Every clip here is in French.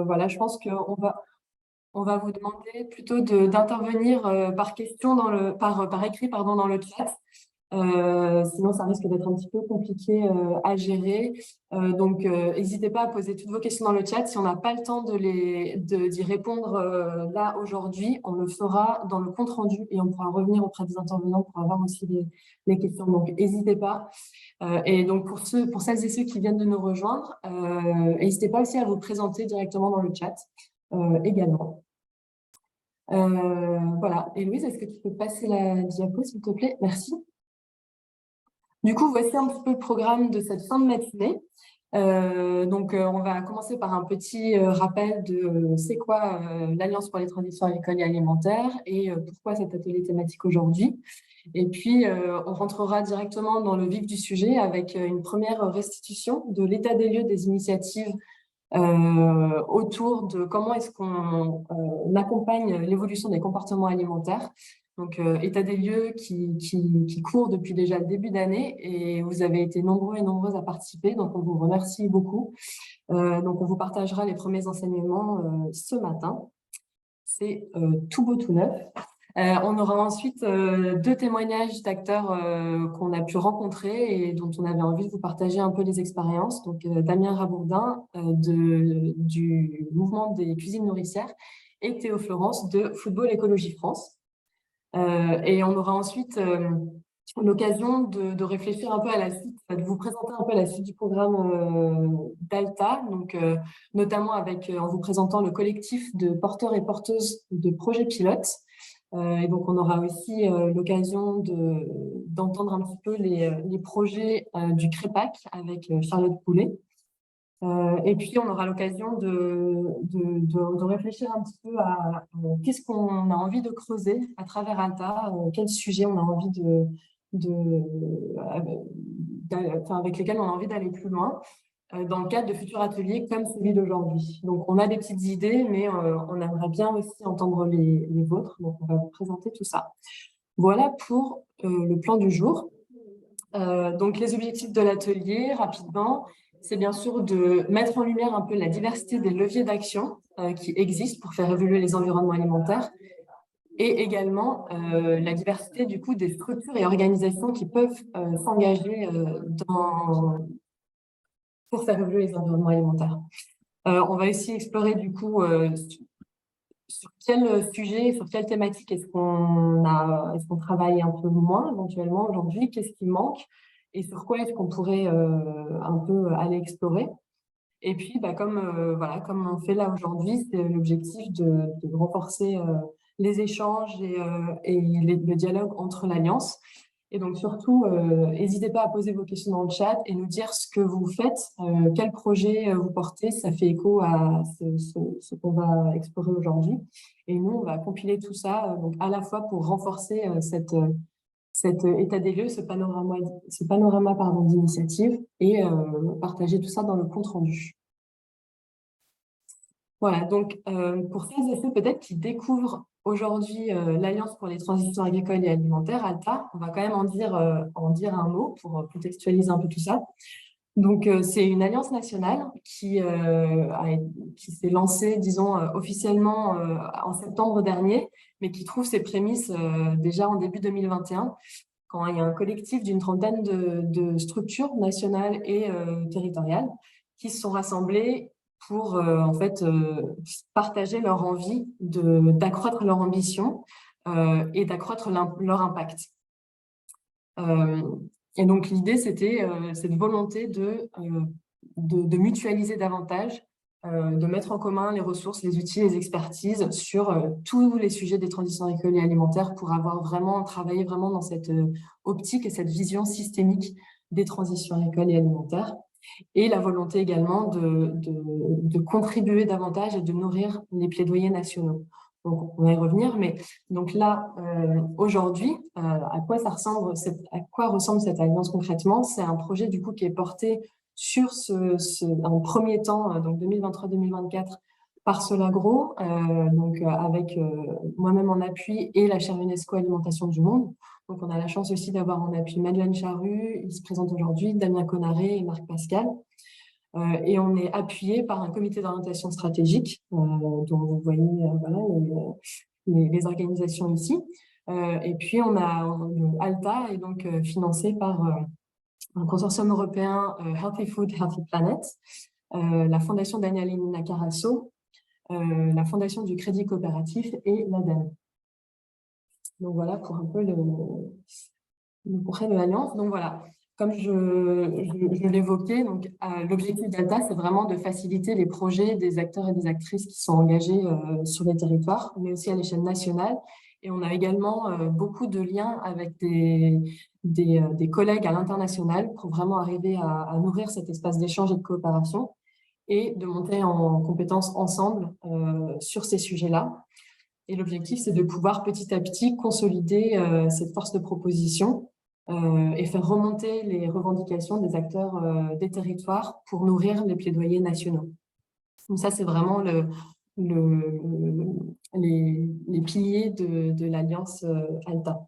Voilà, je pense on va vous demander plutôt d'intervenir par question par écrit, pardon, dans le chat. Sinon, ça risque d'être un petit peu compliqué à gérer. Donc, n'hésitez pas à poser toutes vos questions dans le chat. Si on n'a pas le temps d'y répondre là aujourd'hui, on le fera dans le compte rendu et on pourra revenir auprès des intervenants pour avoir aussi les questions. Donc, n'hésitez pas. Et donc, pour celles et ceux qui viennent de nous rejoindre, n'hésitez pas aussi à vous présenter directement dans le chat également. Voilà. Et Louise, est-ce que tu peux passer la diapo, s'il te plaît? Merci. Du coup, voici un petit peu le programme de cette fin de matinée. On va commencer par un petit rappel de c'est quoi l'Alliance pour les transitions agricoles et alimentaires et pourquoi cet atelier thématique aujourd'hui. Et puis, on rentrera directement dans le vif du sujet avec une première restitution de l'état des lieux des initiatives autour de comment est-ce qu'on accompagne l'évolution des comportements alimentaires. Donc, état des lieux qui court depuis déjà le début d'année et vous avez été nombreux et nombreuses à participer, donc on vous remercie beaucoup. Donc, on vous partagera les premiers enseignements ce matin. C'est tout beau, tout neuf. On aura ensuite 2 témoignages d'acteurs qu'on a pu rencontrer et dont on avait envie de vous partager un peu les expériences. Donc, Damien Rabourdin du mouvement des cuisines nourricières et Théo Florence de Football Écologie France. Et on aura ensuite l'occasion de réfléchir un peu à la suite, de vous présenter un peu la suite du programme d'Alta, donc notamment en vous présentant le collectif de porteurs et porteuses de projets pilotes. Et donc, on aura aussi l'occasion d'entendre un petit peu les projets du CREPAC avec Charlotte Poulet. Et puis, on aura l'occasion de réfléchir un petit peu à qu'est-ce qu'on a envie de creuser à travers Alta, quels sujets on a envie avec lesquels on a envie d'aller plus loin dans le cadre de futurs ateliers comme celui d'aujourd'hui. Donc, on a des petites idées, mais on aimerait bien aussi entendre les vôtres. Donc, on va vous présenter tout ça. Voilà pour le plan du jour. Donc, les objectifs de l'atelier, rapidement, c'est bien sûr de mettre en lumière un peu la diversité des leviers d'action qui existent pour faire évoluer les environnements alimentaires et également la diversité du coup des structures et organisations qui peuvent s'engager pour faire évoluer les environnements alimentaires. On va aussi explorer du coup sur quel sujet, sur quelle thématique est-ce qu'on travaille un peu moins éventuellement aujourd'hui, qu'est-ce qui manque et sur quoi est-ce qu'on pourrait un peu aller explorer. Et puis, comme on fait là aujourd'hui, c'est l'objectif de renforcer les échanges et le dialogue entre l'Alliance. Et donc, surtout, n'hésitez pas à poser vos questions dans le chat et nous dire ce que vous faites, quel projet vous portez. Ça fait écho à ce qu'on va explorer aujourd'hui. Et nous, on va compiler tout ça donc à la fois pour renforcer cet état des lieux, ce panorama d'initiative et partager tout ça dans le compte rendu. Voilà, donc pour celles et ceux peut-être qui découvrent aujourd'hui l'Alliance pour les transitions agricoles et alimentaires, ALTA, on va quand même en dire un mot pour contextualiser un peu tout ça. Donc, c'est une alliance nationale qui s'est lancée, disons, officiellement en septembre dernier, mais qui trouve ses prémices déjà en début 2021, quand il y a un collectif d'une trentaine de structures nationales et territoriales qui se sont rassemblées pour partager leur envie d'accroître leur ambition et d'accroître leur impact. Et donc l'idée, c'était cette volonté de mutualiser davantage, de mettre en commun les ressources, les outils, les expertises sur tous les sujets des transitions agricoles et alimentaires pour travailler vraiment dans cette optique et cette vision systémique des transitions agricoles et alimentaires. Et la volonté également de contribuer davantage et de nourrir les plaidoyers nationaux. Donc, on va y revenir, mais donc là, aujourd'hui, à quoi ressemble cette alliance concrètement? C'est un projet du coup qui est porté sur un premier temps, donc 2023-2024, par Solagro, avec moi-même en appui et la chaire UNESCO Alimentation du Monde. Donc, on a la chance aussi d'avoir en appui Madeleine Charrue, il se présente aujourd'hui, Damien Conaré et Marc Pascal. Et on est appuyé par un comité d'orientation stratégique, dont vous voyez voilà, les organisations ici. Et puis, on a Alta est donc financé par un consortium européen Healthy Food, Healthy Planet, la Fondation Daniel Nakarasso, la Fondation du Crédit Coopératif et l'ADEME. Donc voilà pour un peu le portrait de l'Alliance. Donc voilà, comme je l'évoquais, donc l'objectif d'Alta, c'est vraiment de faciliter les projets des acteurs et des actrices qui sont engagés sur les territoires, mais aussi à l'échelle nationale. Et on a également beaucoup de liens avec des collègues à l'international pour vraiment arriver à nourrir cet espace d'échange et de coopération et de monter en compétences ensemble sur ces sujets-là. Et l'objectif, c'est de pouvoir petit à petit consolider cette force de proposition et faire remonter les revendications des acteurs des territoires pour nourrir les plaidoyers nationaux. Donc ça, c'est vraiment les piliers de l'Alliance Alta.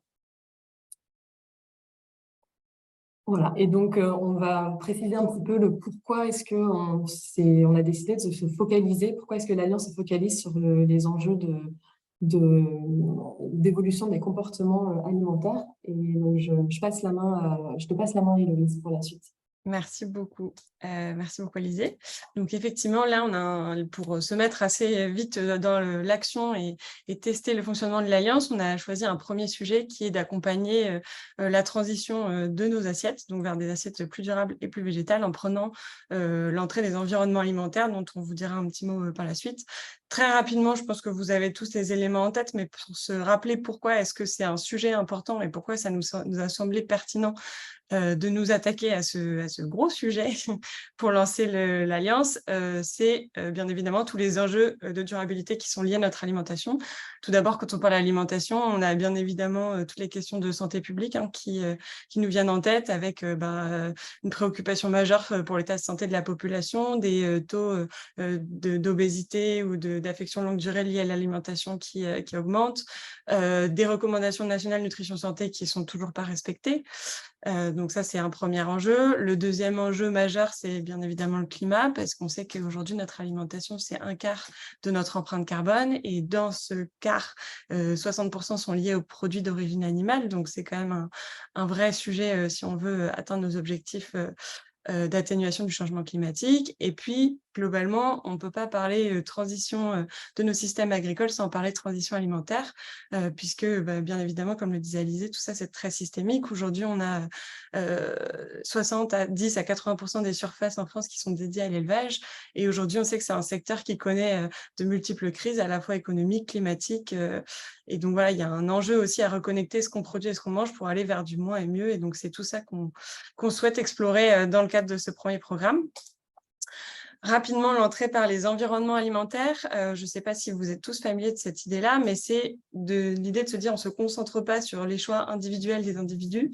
Voilà, et donc on va préciser un petit peu le pourquoi est-ce qu'on a décidé de se focaliser, pourquoi est-ce que l'Alliance se focalise sur les enjeux d'évolution des comportements alimentaires. Et donc je passe la main, je te passe la main, Héloïse, pour la suite. Merci beaucoup, Alizée. Donc effectivement, là, pour se mettre assez vite dans l'action et tester le fonctionnement de l'Alliance, on a choisi un premier sujet qui est d'accompagner la transition de nos assiettes, donc vers des assiettes plus durables et plus végétales, en prenant l'entrée des environnements alimentaires, dont on vous dira un petit mot par la suite. Très rapidement, je pense que vous avez tous les éléments en tête, mais pour se rappeler pourquoi est-ce que c'est un sujet important et pourquoi ça nous a semblé pertinent de nous attaquer à ce gros sujet pour lancer l'Alliance, c'est bien évidemment tous les enjeux de durabilité qui sont liés à notre alimentation. Tout d'abord, quand on parle d'alimentation, on a bien évidemment toutes les questions de santé publique qui nous viennent en tête avec une préoccupation majeure pour l'état de santé de la population, des taux d'obésité ou d'affections longue durée liées à l'alimentation qui augmentent, des recommandations nationales nutrition santé qui ne sont toujours pas respectées. Donc ça, c'est un premier enjeu. Le deuxième enjeu majeur, c'est bien évidemment le climat, parce qu'on sait qu'aujourd'hui, notre alimentation, c'est un quart de notre empreinte carbone. Et dans ce quart, 60% sont liés aux produits d'origine animale. Donc, c'est quand même un vrai sujet si on veut atteindre nos objectifs d'atténuation du changement climatique. Et puis, globalement, on ne peut pas parler transition de nos systèmes agricoles sans parler de transition alimentaire, puisque, bien évidemment, comme le disait Alizée, tout ça, c'est très systémique. Aujourd'hui, on a 10 à 80% des surfaces en France qui sont dédiées à l'élevage. Et aujourd'hui, on sait que c'est un secteur qui connaît de multiples crises, à la fois économiques, climatiques. Et donc, voilà, il y a un enjeu aussi à reconnecter ce qu'on produit et ce qu'on mange pour aller vers du moins et mieux. Et donc, c'est tout ça qu'on souhaite explorer dans le cadre de ce premier programme. Rapidement, l'entrée par les environnements alimentaires. Je ne sais pas si vous êtes tous familiers de cette idée-là, mais c'est l'idée de se dire on ne se concentre pas sur les choix individuels des individus,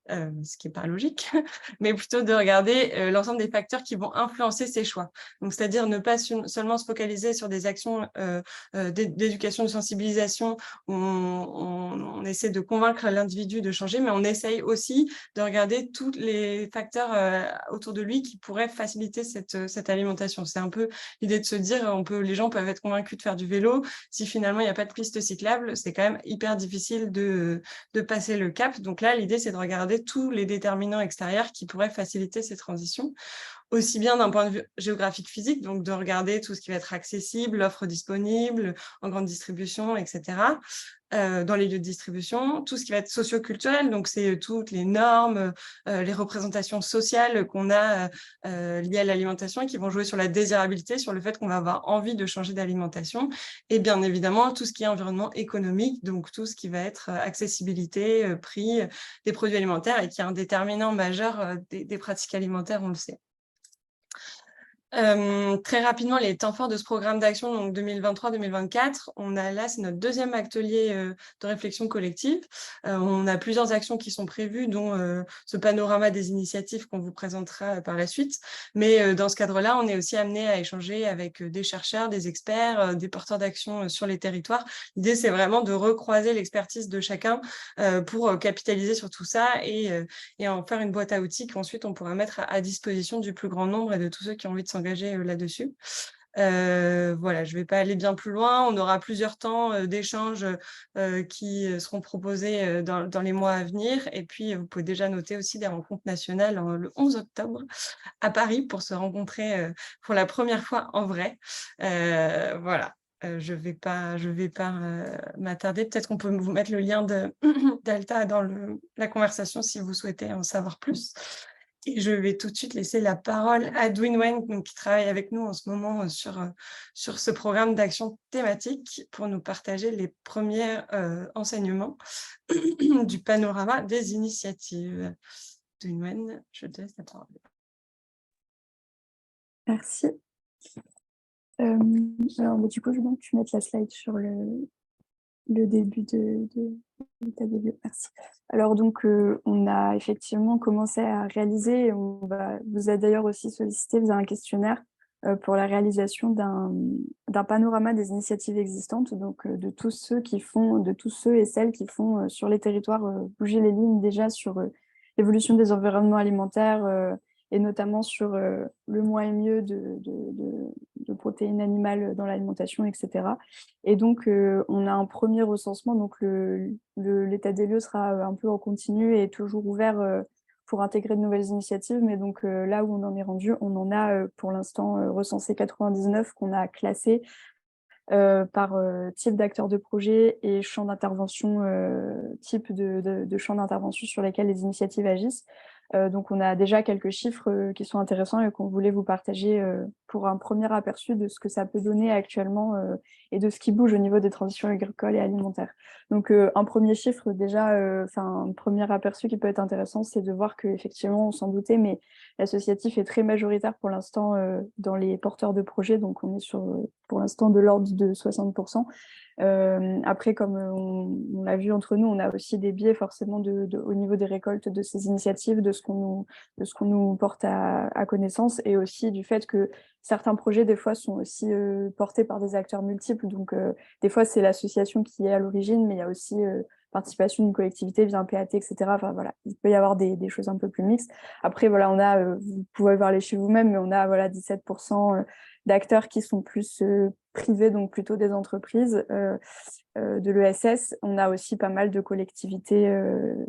ce qui n'est pas logique, mais plutôt de regarder l'ensemble des facteurs qui vont influencer ces choix. Donc, c'est-à-dire ne pas seulement se focaliser sur des actions d'éducation, de sensibilisation, où on essaie de convaincre l'individu de changer, mais on essaye aussi de regarder tous les facteurs autour de lui qui pourraient faciliter cette alimentation. C'est un peu l'idée de se dire, les gens peuvent être convaincus de faire du vélo. Si finalement, il n'y a pas de piste cyclable, c'est quand même hyper difficile de passer le cap. Donc là, l'idée, c'est de regarder tous les déterminants extérieurs qui pourraient faciliter ces transitions, aussi bien d'un point de vue géographique physique, donc de regarder tout ce qui va être accessible, l'offre disponible, en grande distribution, etc., dans les lieux de distribution, tout ce qui va être socio-culturel, donc c'est toutes les normes, les représentations sociales qu'on a liées à l'alimentation et qui vont jouer sur la désirabilité, sur le fait qu'on va avoir envie de changer d'alimentation, et bien évidemment tout ce qui est environnement économique, donc tout ce qui va être accessibilité, prix des produits alimentaires et qui est un déterminant majeur des pratiques alimentaires, on le sait. Très rapidement, les temps forts de ce programme d'action, donc 2023-2024, c'est notre deuxième atelier de réflexion collective. On a plusieurs actions qui sont prévues, dont ce panorama des initiatives qu'on vous présentera par la suite. Mais dans ce cadre-là, on est aussi amené à échanger avec des chercheurs, des experts, des porteurs d'actions sur les territoires. L'idée, c'est vraiment de recroiser l'expertise de chacun pour capitaliser sur tout ça et en faire une boîte à outils qu'ensuite on pourra mettre à disposition du plus grand nombre et de tous ceux qui ont envie de s'engager là-dessus. Voilà, je ne vais pas aller bien plus loin. On aura plusieurs temps d'échange qui seront proposés dans les mois à venir. Et puis, vous pouvez déjà noter aussi des rencontres nationales le 11 octobre à Paris pour se rencontrer pour la première fois en vrai. Voilà. Je vais pas m'attarder. Peut-être qu'on peut vous mettre le lien d'Alta dans la conversation si vous souhaitez en savoir plus. Et je vais tout de suite laisser la parole à Dwayne Wen, donc, qui travaille avec nous en ce moment sur ce programme d'action thématique pour nous partager les premiers enseignements du panorama des initiatives. Dwayne Wen, je te laisse la parole. Merci. Alors, du coup, je veux donc que tu mettes la slide sur le début de l'état des lieux. Merci. Alors, donc, on a effectivement commencé à réaliser, vous a d'ailleurs aussi sollicité via un questionnaire pour la réalisation d'un panorama des initiatives existantes, donc de tous ceux et celles qui font sur les territoires bouger les lignes déjà sur l'évolution des environnements alimentaires, et notamment sur le moins et mieux de protéines animales dans l'alimentation, etc. Et donc, on a un premier recensement. Donc, l'état des lieux sera un peu en continu et toujours ouvert pour intégrer de nouvelles initiatives. Mais donc, là où on en est rendu, on en a pour l'instant recensé 99 qu'on a classés par type d'acteurs de projet et champ d'intervention, type de champ d'intervention sur lesquels les initiatives agissent. Donc, on a déjà quelques chiffres qui sont intéressants et qu'on voulait vous partager pour un premier aperçu de ce que ça peut donner actuellement et de ce qui bouge au niveau des transitions agricoles et alimentaires. Donc, un premier chiffre déjà, un premier aperçu qui peut être intéressant, c'est de voir qu'effectivement, on s'en doutait, mais l'associatif est très majoritaire pour l'instant dans les porteurs de projets. Donc, on est sur, pour l'instant, de l'ordre de 60%. Après, comme on l'a vu entre nous, on a aussi des biais forcément au niveau des récoltes de ces initiatives, de ce qu'on nous porte à connaissance, et aussi du fait que certains projets, des fois, sont aussi portés par des acteurs multiples. Donc, des fois, c'est l'association qui est à l'origine, mais il y a aussi participation d'une collectivité via un PAT, etc. Enfin, voilà, il peut y avoir des choses un peu plus mixtes. Après, voilà, on a, vous pouvez voir les chiffres vous-même, mais on a 17% d'acteurs qui sont plus privés, donc plutôt des entreprises de l'ESS. On a aussi pas mal de collectivités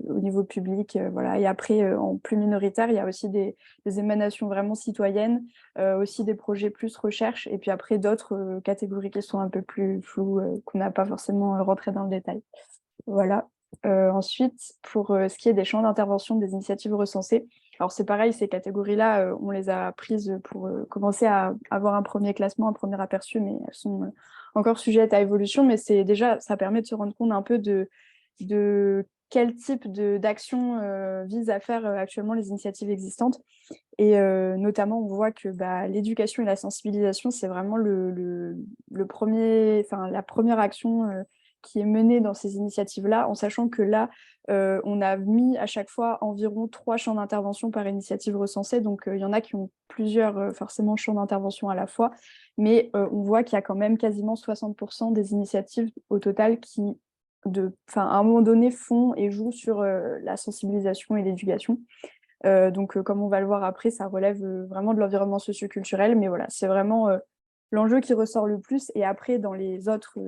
au niveau public. Voilà. Et après, en plus minoritaire, il y a aussi des émanations vraiment citoyennes, aussi des projets plus recherche, et puis après d'autres catégories qui sont un peu plus floues, qu'on n'a pas forcément rentré dans le détail. Voilà. Ensuite, pour ce qui est des champs d'intervention des initiatives recensées, alors c'est pareil, ces catégories-là, on les a prises pour commencer à avoir un premier classement, un premier aperçu, mais elles sont encore sujettes à évolution. Mais c'est déjà, ça permet de se rendre compte un peu de quel type d'action visent à faire actuellement les initiatives existantes. Et notamment, on voit que l'éducation et la sensibilisation, c'est vraiment la première action qui est menée dans ces initiatives-là, en sachant que là, on a mis à chaque fois environ 3 champs d'intervention par initiative recensée. Donc, il y en a qui ont plusieurs forcément champs d'intervention à la fois, mais on voit qu'il y a quand même quasiment 60% des initiatives au total qui, à un moment donné, font et jouent sur la sensibilisation et l'éducation. Donc, comme on va le voir après, ça relève vraiment de l'environnement socioculturel, mais voilà, c'est vraiment l'enjeu qui ressort le plus. Et après, dans les autres,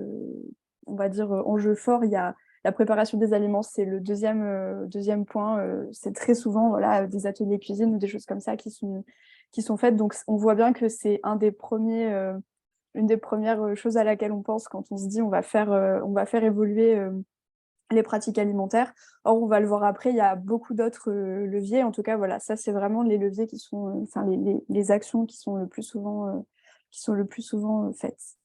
on va dire, enjeux forts, il y a la préparation des aliments, c'est le deuxième point. C'est très souvent des ateliers cuisine ou des choses comme ça qui sont faites. Donc, on voit bien que c'est une des premières choses à laquelle on pense quand on se dit on va faire évoluer les pratiques alimentaires. Or, on va le voir après, il y a beaucoup d'autres leviers. En tout cas, voilà, ça, c'est vraiment les leviers qui sont, les actions qui sont le plus souvent faites.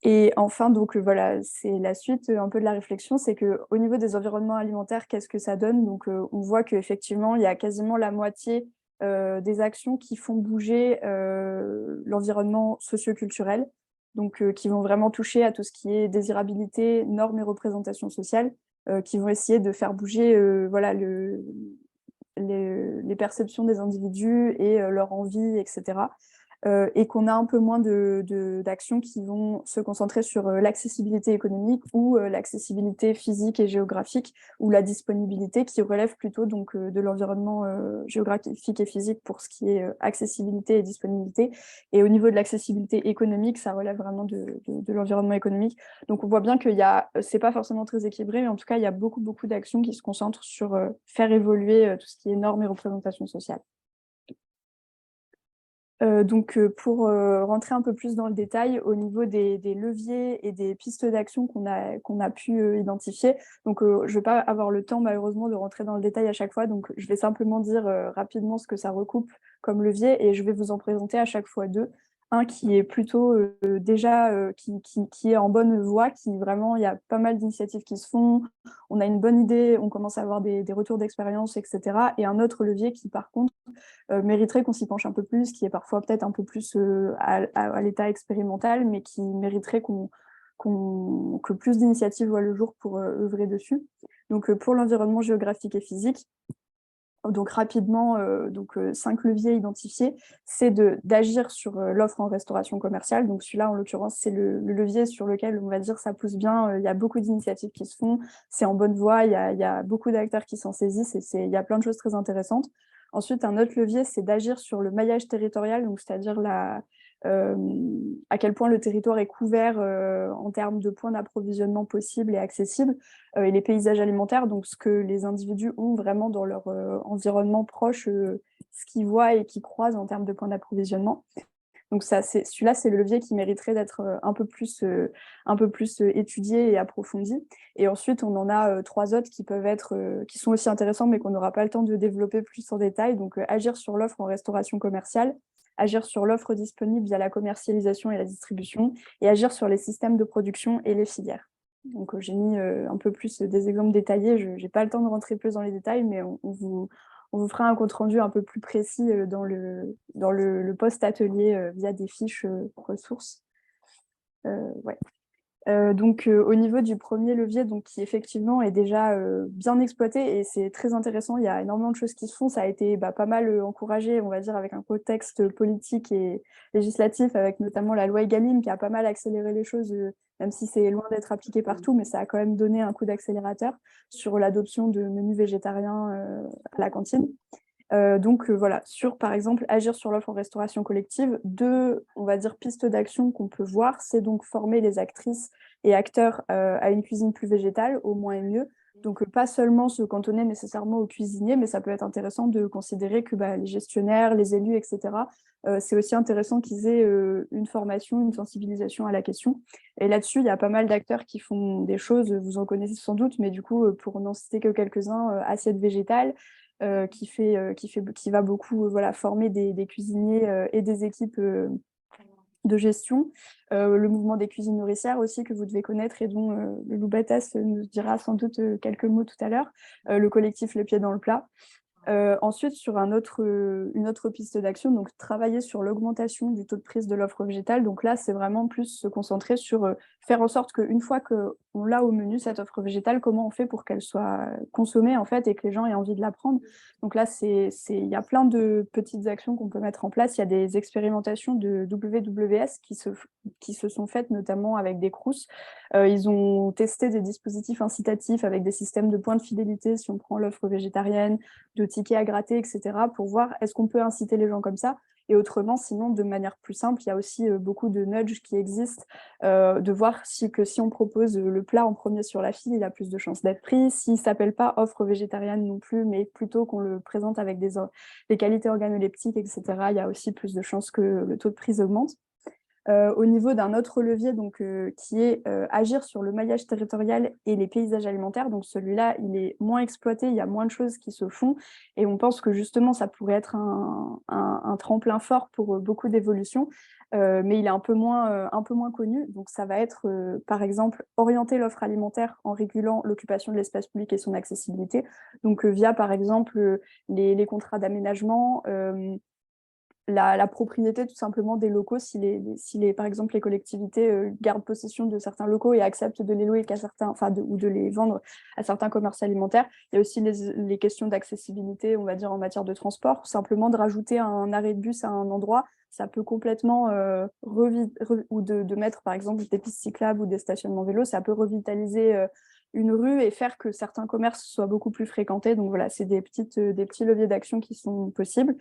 Et enfin, donc voilà, c'est la suite un peu de la réflexion, c'est qu'au niveau des environnements alimentaires, qu'est-ce que ça donne? Donc, on voit qu'effectivement, il y a quasiment la moitié des actions qui font bouger l'environnement socio-culturel, donc qui vont vraiment toucher à tout ce qui est désirabilité, normes et représentations sociales, qui vont essayer de faire bouger voilà, les perceptions des individus et leur envie, etc. Et qu'on a un peu moins d'actions qui vont se concentrer sur l'accessibilité économique ou l'accessibilité physique et géographique, ou la disponibilité qui relève plutôt donc, de l'environnement géographique et physique pour ce qui est accessibilité et disponibilité. Et au niveau de l'accessibilité économique, ça relève vraiment de l'environnement économique. Donc on voit bien que c'est pas forcément très équilibré, mais en tout cas, il y a beaucoup d'actions qui se concentrent sur faire évoluer tout ce qui est normes et représentations sociales. Donc, pour rentrer un peu plus dans le détail, au niveau des leviers et des pistes d'action qu'on a pu identifier, donc je ne vais pas avoir le temps malheureusement de rentrer dans le détail à chaque fois, donc je vais simplement dire rapidement ce que ça recoupe comme levier, et je vais vous en présenter à chaque fois deux. Un qui est plutôt déjà qui est en bonne voie, qui vraiment, il y a pas mal d'initiatives qui se font, on a une bonne idée, on commence à avoir des retours d'expérience, etc. Et un autre levier qui, par contre, mériterait qu'on s'y penche un peu plus, qui est parfois peut-être un peu plus à l'état expérimental, mais qui mériterait que plus d'initiatives voient le jour pour œuvrer dessus. Donc, pour l'environnement géographique et physique, donc rapidement, 5 leviers identifiés, c'est d'agir sur l'offre en restauration commerciale. Donc celui-là, en l'occurrence, c'est le levier sur lequel on va dire ça pousse bien. Il y a beaucoup d'initiatives qui se font, c'est en bonne voie, il y a beaucoup d'acteurs qui s'en saisissent, et il y a plein de choses très intéressantes. Ensuite, un autre levier, c'est d'agir sur le maillage territorial, donc c'est-à-dire à quel point le territoire est couvert en termes de points d'approvisionnement possibles et accessibles, et les paysages alimentaires, donc ce que les individus ont vraiment dans leur environnement proche, ce qu'ils voient et qu'ils croisent en termes de points d'approvisionnement. Donc celui-là, c'est le levier qui mériterait d'être un peu plus étudié et approfondi. Et ensuite, on en a 3 autres qui sont aussi intéressants, mais qu'on n'aura pas le temps de développer plus en détail. Donc, agir sur l'offre en restauration commerciale, agir sur l'offre disponible via la commercialisation et la distribution, et agir sur les systèmes de production et les filières. Donc, j'ai mis un peu plus des exemples détaillés. Je n'ai pas le temps de rentrer plus dans les détails, mais on vous fera un compte-rendu un peu plus précis dans le post-atelier via des fiches ressources. Ouais. Donc, au niveau du premier levier, donc, qui effectivement est déjà bien exploité, et c'est très intéressant, il y a énormément de choses qui se font, ça a été pas mal encouragé, on va dire, avec un contexte politique et législatif, avec notamment la loi Egalim qui a pas mal accéléré les choses, même si c'est loin d'être appliqué partout, mais ça a quand même donné un coup d'accélérateur sur l'adoption de menus végétariens à la cantine. Donc voilà, par exemple, agir sur l'offre en restauration collective, on va dire, pistes d'action qu'on peut voir, c'est donc former les actrices et acteurs à une cuisine plus végétale, au moins et mieux. Donc pas seulement se cantonner nécessairement aux cuisiniers, mais ça peut être intéressant de considérer que les gestionnaires, les élus, etc., c'est aussi intéressant qu'ils aient une formation, une sensibilisation à la question. Et là-dessus, il y a pas mal d'acteurs qui font des choses, vous en connaissez sans doute, mais du coup, pour n'en citer que quelques-uns, Assiette végétale, qui va beaucoup former des cuisiniers et des équipes de gestion. Le mouvement des cuisines nourricières aussi, que vous devez connaître et dont le Lou Batas nous dira sans doute quelques mots tout à l'heure. Le collectif Le Pied dans le Plat. Ensuite, sur une autre piste d'action, donc travailler sur l'augmentation du taux de prise de l'offre végétale. Donc là, c'est vraiment plus se concentrer sur faire en sorte qu'une fois qu'on l'a au menu, cette offre végétale, comment on fait pour qu'elle soit consommée en fait, et que les gens aient envie de la prendre. Donc là, il y a plein de petites actions qu'on peut mettre en place. Il y a des expérimentations de WWS qui se sont faites notamment avec des CROUS. Ils ont testé des dispositifs incitatifs avec des systèmes de points de fidélité, si on prend l'offre végétarienne, de tickets à gratter, etc., pour voir est-ce qu'on peut inciter les gens comme ça. Et autrement, sinon, de manière plus simple, il y a aussi beaucoup de nudges qui existent, de voir si on propose le plat en premier sur la file, il a plus de chances d'être pris. S'il ne s'appelle pas offre végétarienne non plus, mais plutôt qu'on le présente avec des qualités organoleptiques, etc., il y a aussi plus de chances que le taux de prise augmente. Au niveau d'un autre levier qui est agir sur le maillage territorial et les paysages alimentaires. Donc celui-là, il est moins exploité, il y a moins de choses qui se font, et on pense que justement ça pourrait être un tremplin fort pour beaucoup d'évolutions. mais il est un peu moins connu. Donc, ça va être, par exemple, orienter l'offre alimentaire en régulant l'occupation de l'espace public et son accessibilité. Donc, via, par exemple, les contrats d'aménagement, la propriété tout simplement des locaux, par exemple les collectivités gardent possession de certains locaux et acceptent de les louer ou de les vendre à certains commerces alimentaires. Il y a aussi les questions d'accessibilité, on va dire en matière de transport, simplement de rajouter un arrêt de bus à un endroit, ça peut complètement ou de mettre par exemple des pistes cyclables ou des stationnements vélos, ça peut revitaliser une rue et faire que certains commerces soient beaucoup plus fréquentés. Donc voilà, c'est des petits leviers d'action qui sont possibles.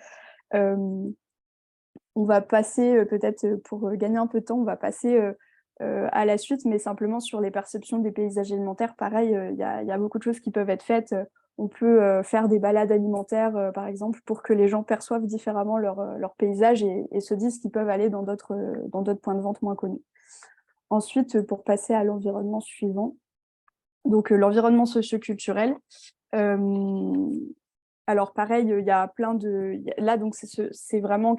On va passer, peut-être pour gagner un peu de temps, on va passer à la suite, mais simplement sur les perceptions des paysages alimentaires. Pareil, il y a beaucoup de choses qui peuvent être faites. On peut faire des balades alimentaires, par exemple, pour que les gens perçoivent différemment leur paysage et se disent qu'ils peuvent aller dans d'autres points de vente moins connus. Ensuite, pour passer à l'environnement suivant, donc l'environnement socio-culturel. Alors pareil, il y a plein de... Là, donc, c'est vraiment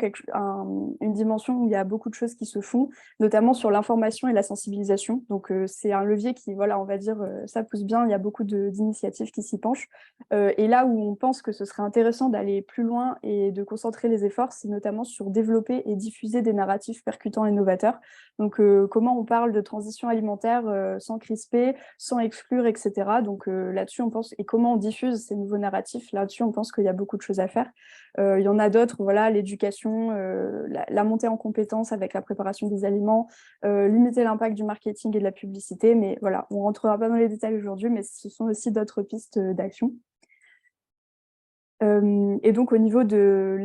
une dimension où il y a beaucoup de choses qui se font, notamment sur l'information et la sensibilisation. Donc, c'est un levier qui, voilà, on va dire, ça pousse bien. Il y a beaucoup d'initiatives qui s'y penchent. Et là où on pense que ce serait intéressant d'aller plus loin et de concentrer les efforts, c'est notamment sur développer et diffuser des narratifs percutants et novateurs. Donc, comment on parle de transition alimentaire sans crisper, sans exclure, etc. Donc, là-dessus, on pense... Et comment on diffuse ces nouveaux narratifs, là-dessus, on pense qu'il y a beaucoup de choses à faire. Il y en a d'autres, voilà, l'éducation, la montée en compétences avec la préparation des aliments, limiter l'impact du marketing et de la publicité. Mais voilà, on ne rentrera pas dans les détails aujourd'hui, mais ce sont aussi d'autres pistes d'action. Et donc, au niveau de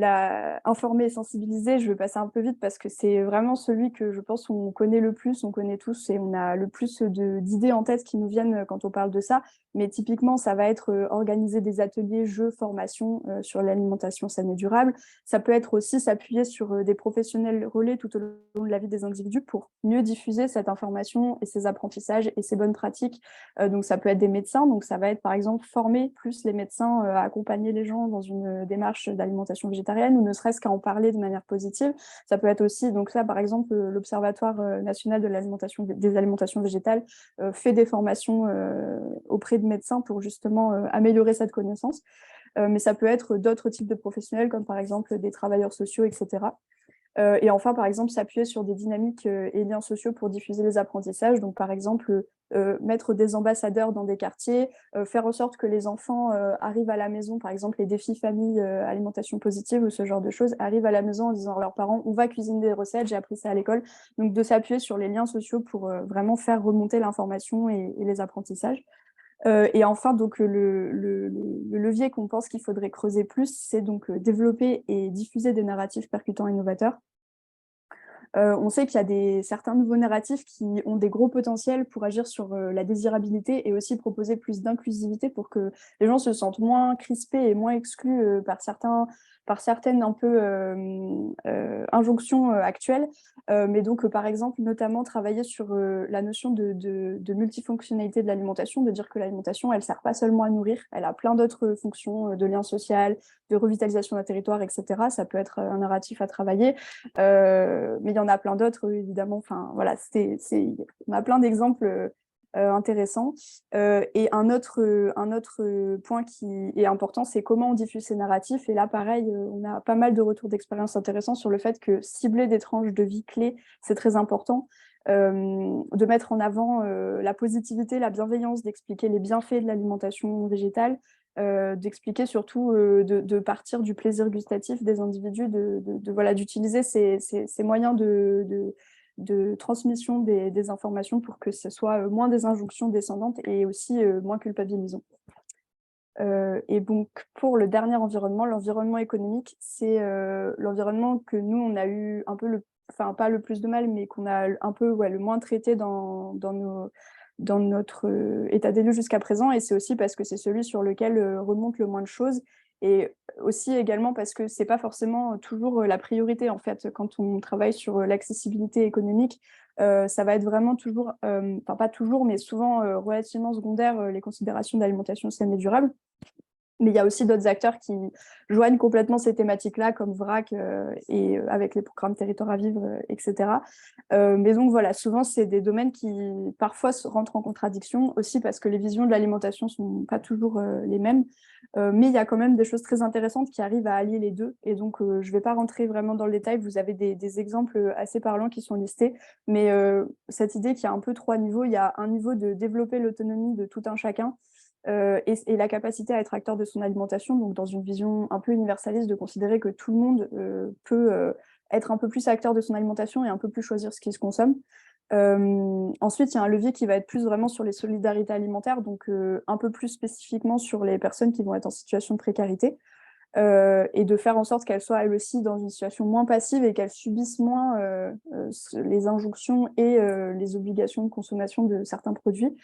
informer et sensibiliser, je vais passer un peu vite parce que c'est vraiment celui que je pense on connaît le plus, on connaît tous et on a le plus d'idées en tête qui nous viennent quand on parle de ça. Mais typiquement, ça va être organiser des ateliers, jeux, formations sur l'alimentation saine et durable. Ça peut être aussi s'appuyer sur des professionnels relais tout au long de la vie des individus pour mieux diffuser cette information et ces apprentissages et ces bonnes pratiques. Donc, ça peut être des médecins. Donc, ça va être, par exemple, former plus les médecins à accompagner les gens dans une démarche d'alimentation végétarienne ou ne serait-ce qu'à en parler de manière positive. Ça peut être aussi, donc ça, par exemple, l'Observatoire national de des alimentations végétales fait des formations auprès de médecins pour justement améliorer cette connaissance. Mais ça peut être d'autres types de professionnels, comme par exemple des travailleurs sociaux, etc. Et enfin, par exemple, s'appuyer sur des dynamiques et liens sociaux pour diffuser les apprentissages. Donc, par exemple, mettre des ambassadeurs dans des quartiers, faire en sorte que les enfants arrivent à la maison, par exemple, les défis famille, alimentation positive ou ce genre de choses, arrivent à la maison en disant à leurs parents, on va cuisiner des recettes, j'ai appris ça à l'école. Donc, de s'appuyer sur les liens sociaux pour vraiment faire remonter l'information et les apprentissages. Et enfin, donc, le levier qu'on pense qu'il faudrait creuser plus, c'est donc développer et diffuser des narratifs percutants et novateurs. On sait qu'il y a certains nouveaux narratifs qui ont des gros potentiels pour agir sur la désirabilité et aussi proposer plus d'inclusivité pour que les gens se sentent moins crispés et moins exclus par certaines un peu injonctions actuelles. Mais donc, par exemple, notamment travailler sur la notion de multifonctionnalité de l'alimentation, de dire que l'alimentation, elle ne sert pas seulement à nourrir, elle a plein d'autres fonctions de lien social, de revitalisation d'un territoire, etc. Ça peut être un narratif à travailler. Mais il y en a plein d'autres, évidemment. Enfin, voilà, on a plein d'exemples intéressants. Et un autre point qui est important, c'est comment on diffuse ces narratifs. Et là, pareil, on a pas mal de retours d'expérience intéressants sur le fait que cibler des tranches de vie clés, c'est très important. De mettre en avant la positivité, la bienveillance, d'expliquer les bienfaits de l'alimentation végétale, d'expliquer surtout de partir du plaisir gustatif des individus, voilà, d'utiliser ces moyens de transmission des informations pour que ce soit moins des injonctions descendantes et aussi moins culpabilisant. Et donc, pour le dernier environnement, l'environnement économique, c'est l'environnement que nous, on a eu un peu enfin, pas le plus de mal, mais qu'on a un peu le moins traité dans notre état des lieux jusqu'à présent. Et c'est aussi parce que c'est celui sur lequel remontent le moins de choses. Et aussi également parce que c'est pas forcément toujours la priorité, en fait, quand on travaille sur l'accessibilité économique. Ça va être vraiment toujours, enfin pas toujours, mais souvent relativement secondaire, les considérations d'alimentation saine et durable. Mais il y a aussi d'autres acteurs qui joignent complètement ces thématiques-là, comme VRAC et avec les programmes Territoires à vivre, etc. Mais donc voilà, souvent, c'est des domaines qui parfois rentrent en contradiction, aussi parce que les visions de l'alimentation ne sont pas toujours les mêmes. Mais il y a quand même des choses très intéressantes qui arrivent à allier les deux. Et donc, je ne vais pas rentrer vraiment dans le détail. Vous avez des exemples assez parlants qui sont listés. Mais cette idée qu'il y a un peu 3 niveaux, il y a un niveau de développer l'autonomie de tout un chacun, et la capacité à être acteur de son alimentation, donc dans une vision un peu universaliste de considérer que tout le monde peut être un peu plus acteur de son alimentation et un peu plus choisir ce qui se consomme. Ensuite, il y a un levier qui va être plus vraiment sur les solidarités alimentaires, donc un peu plus spécifiquement sur les personnes qui vont être en situation de précarité, et de faire en sorte qu'elles soient elles aussi dans une situation moins passive et qu'elles subissent moins les injonctions et les obligations de consommation de certains produits.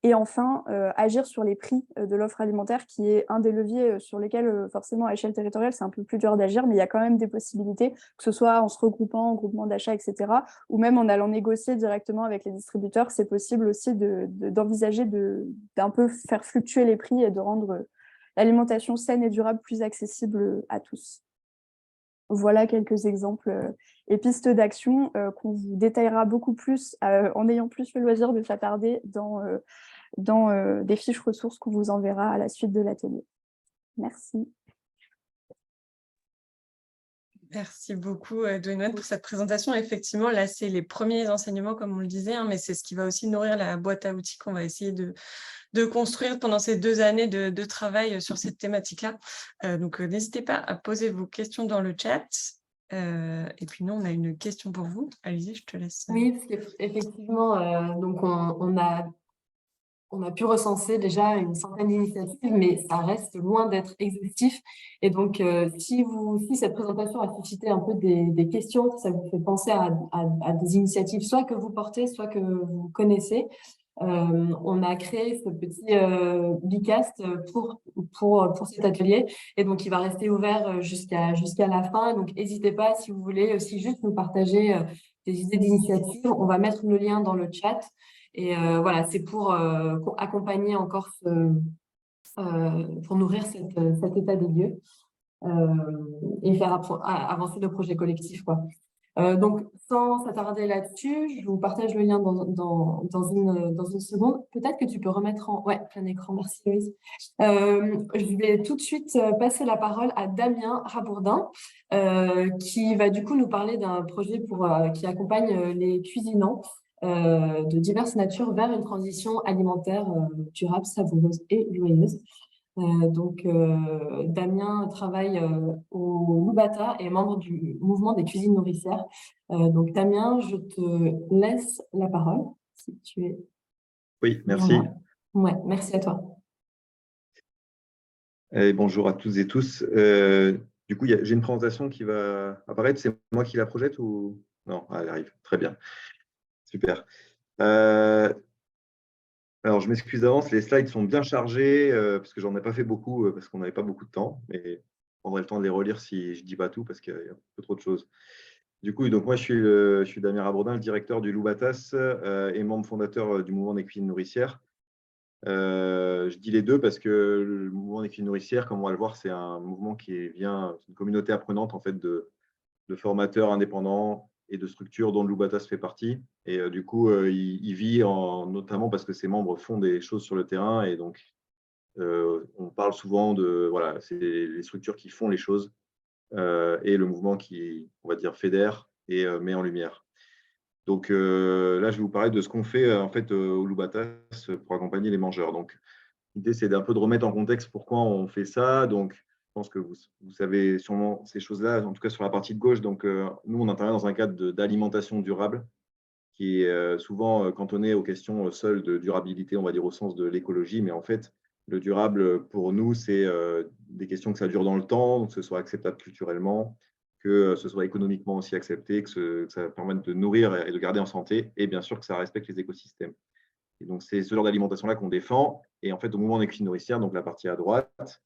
Et enfin, agir sur les prix de l'offre alimentaire, qui est un des leviers sur lesquels, forcément, à échelle territoriale, c'est un peu plus dur d'agir, mais il y a quand même des possibilités, que ce soit en se regroupant, en groupement d'achat, etc., ou même en allant négocier directement avec les distributeurs. C'est possible aussi d'envisager d'un peu faire fluctuer les prix et de rendre l'alimentation saine et durable plus accessible à tous. Voilà quelques exemples et pistes d'action qu'on vous détaillera beaucoup plus en ayant plus le loisir de s'attarder dans des fiches ressources qu'on vous enverra à la suite de l'atelier. Merci. Merci beaucoup, Dwayne, pour cette présentation. Effectivement, là, c'est les premiers enseignements, comme on le disait, hein, mais c'est ce qui va aussi nourrir la boîte à outils qu'on va essayer de construire pendant ces 2 années de travail sur cette thématique-là. Donc, n'hésitez pas à poser vos questions dans le chat. Et puis, nous, on a une question pour vous. Allez-y, je te laisse. Oui, parce qu'effectivement, donc on a pu recenser déjà une centaine d'initiatives, mais ça reste loin d'être exhaustif. Et donc, si cette présentation a suscité un peu des questions, ça vous fait penser à des initiatives, soit que vous portez, soit que vous connaissez, on a créé ce petit Bicast pour cet atelier. Et donc, il va rester ouvert jusqu'à la fin. Donc, n'hésitez pas, si vous voulez aussi juste nous partager des idées d'initiatives. On va mettre le lien dans le chat. Et voilà, c'est pour accompagner encore pour nourrir cet état des lieux et faire avancer le projet collectif, quoi. Donc, sans s'attarder là-dessus, je vous partage le lien dans une seconde. Peut-être que tu peux remettre plein écran. Merci, Louise. Je vais tout de suite passer la parole à Damien Rabourdin, qui va du coup nous parler d'un projet qui accompagne les cuisinants de diverses natures vers une transition alimentaire durable, savoureuse et joyeuse. Damien travaille au Loubata et est membre du mouvement des cuisines nourricières. Donc, Damien, je te laisse la parole, si tu es... Oui, merci. Ouais, merci à toi. Et bonjour à toutes et tous. Du coup, j'ai une présentation qui va apparaître. C'est moi qui la projette ou... Non, elle arrive. Très bien. Super. Alors, je m'excuse d'avance, les slides sont bien chargés parce que j'en ai pas fait beaucoup parce qu'on n'avait pas beaucoup de temps. Mais je prendrai le temps de les relire si je ne dis pas tout parce qu'il y a un peu trop de choses. Du coup, donc moi, je suis Damien Rabourdin, le directeur du Loubatas et membre fondateur du mouvement des cuisines nourricières. Je dis les deux parce que le mouvement des cuisines nourricières, comme on va le voir, c'est un mouvement qui vient, c'est une communauté apprenante en fait de formateurs indépendants et de structures dont le Loubatas fait partie. Et du coup, il vit notamment parce que ses membres font des choses sur le terrain. Et donc, on parle souvent de, voilà, c'est les structures qui font les choses et le mouvement qui, on va dire, fédère et met en lumière. Donc là, je vais vous parler de ce qu'on fait en fait au Loubatas pour accompagner les mangeurs. Donc, l'idée, c'est d'un peu de remettre en contexte pourquoi on fait ça. Donc, je pense que vous savez sûrement ces choses-là, en tout cas sur la partie de gauche. Donc, nous, on intervient dans un cadre d'alimentation durable qui est souvent cantonné aux questions seules de durabilité, on va dire au sens de l'écologie. Mais en fait, le durable, pour nous, c'est des questions que ça dure dans le temps, que ce soit acceptable culturellement, que ce soit économiquement aussi accepté, que ça permette de nourrir et de garder en santé, et bien sûr que ça respecte les écosystèmes. Et donc, c'est ce genre d'alimentation-là qu'on défend. Et en fait, au mouvement des cuisines nourricières, donc la partie à droite,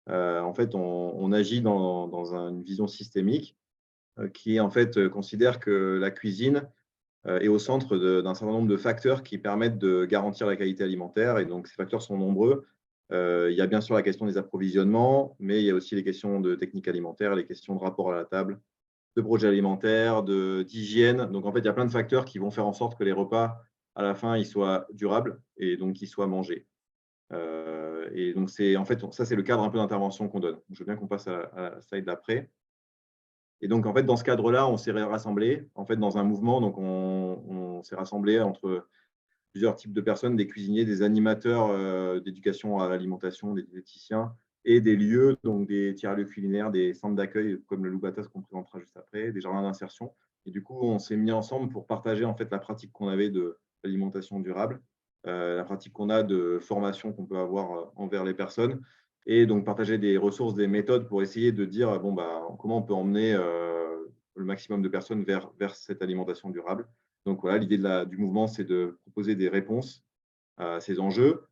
en fait, on agit dans une vision systémique qui, en fait, considère que la cuisine est au centre d'un certain nombre de facteurs qui permettent de garantir la qualité alimentaire. Et donc, ces facteurs sont nombreux. Il y a bien sûr la question des approvisionnements, mais il y a aussi les questions de technique alimentaire, les questions de rapport à la table, de projet alimentaire, d'hygiène. Donc, en fait, il y a plein de facteurs qui vont faire en sorte que les repas, à la fin, ils soient durables et donc qu'ils soient mangés. Et donc, en fait, ça, c'est le cadre un peu d'intervention qu'on donne. Je veux bien qu'on passe à la slide d'après. Et donc, en fait, dans ce cadre-là, on s'est rassemblés en fait, dans un mouvement. Donc, on s'est rassemblés entre plusieurs types de personnes, des cuisiniers, des animateurs d'éducation à l'alimentation, des diététiciens et des lieux, donc des tiers-lieux culinaires, des centres d'accueil comme le Loubatas qu'on présentera juste après, des jardins d'insertion. Et du coup, on s'est mis ensemble pour partager en fait la pratique qu'on avait de l'alimentation durable, la pratique qu'on a de formation qu'on peut avoir envers les personnes et donc partager des ressources, des méthodes pour essayer de dire bon, bah, comment on peut emmener le maximum de personnes vers cette alimentation durable. Donc voilà, l'idée du mouvement, c'est de proposer des réponses à ces enjeux,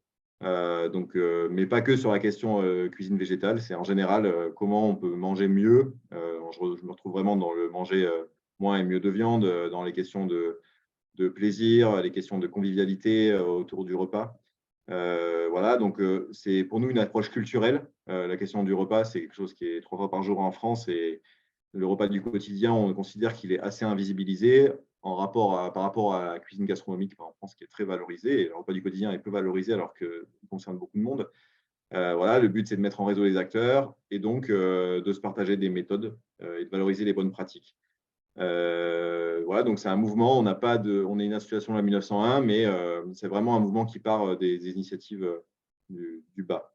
mais pas que sur la question cuisine végétale, c'est en général comment on peut manger mieux. Je me retrouve vraiment dans le manger moins et mieux de viande, dans les questions de plaisir, les questions de convivialité autour du repas. Voilà, donc c'est pour nous une approche culturelle. La question du repas, c'est quelque chose qui est 3 fois par jour en France et le repas du quotidien, on considère qu'il est assez invisibilisé par rapport à la cuisine gastronomique en France qui est très valorisée. Et le repas du quotidien est peu valorisé alors qu'il concerne beaucoup de monde. Voilà, le but, c'est de mettre en réseau les acteurs et donc de se partager des méthodes et de valoriser les bonnes pratiques. Voilà, donc c'est un mouvement. On est une association de la 1901, mais c'est vraiment un mouvement qui part des initiatives du bas.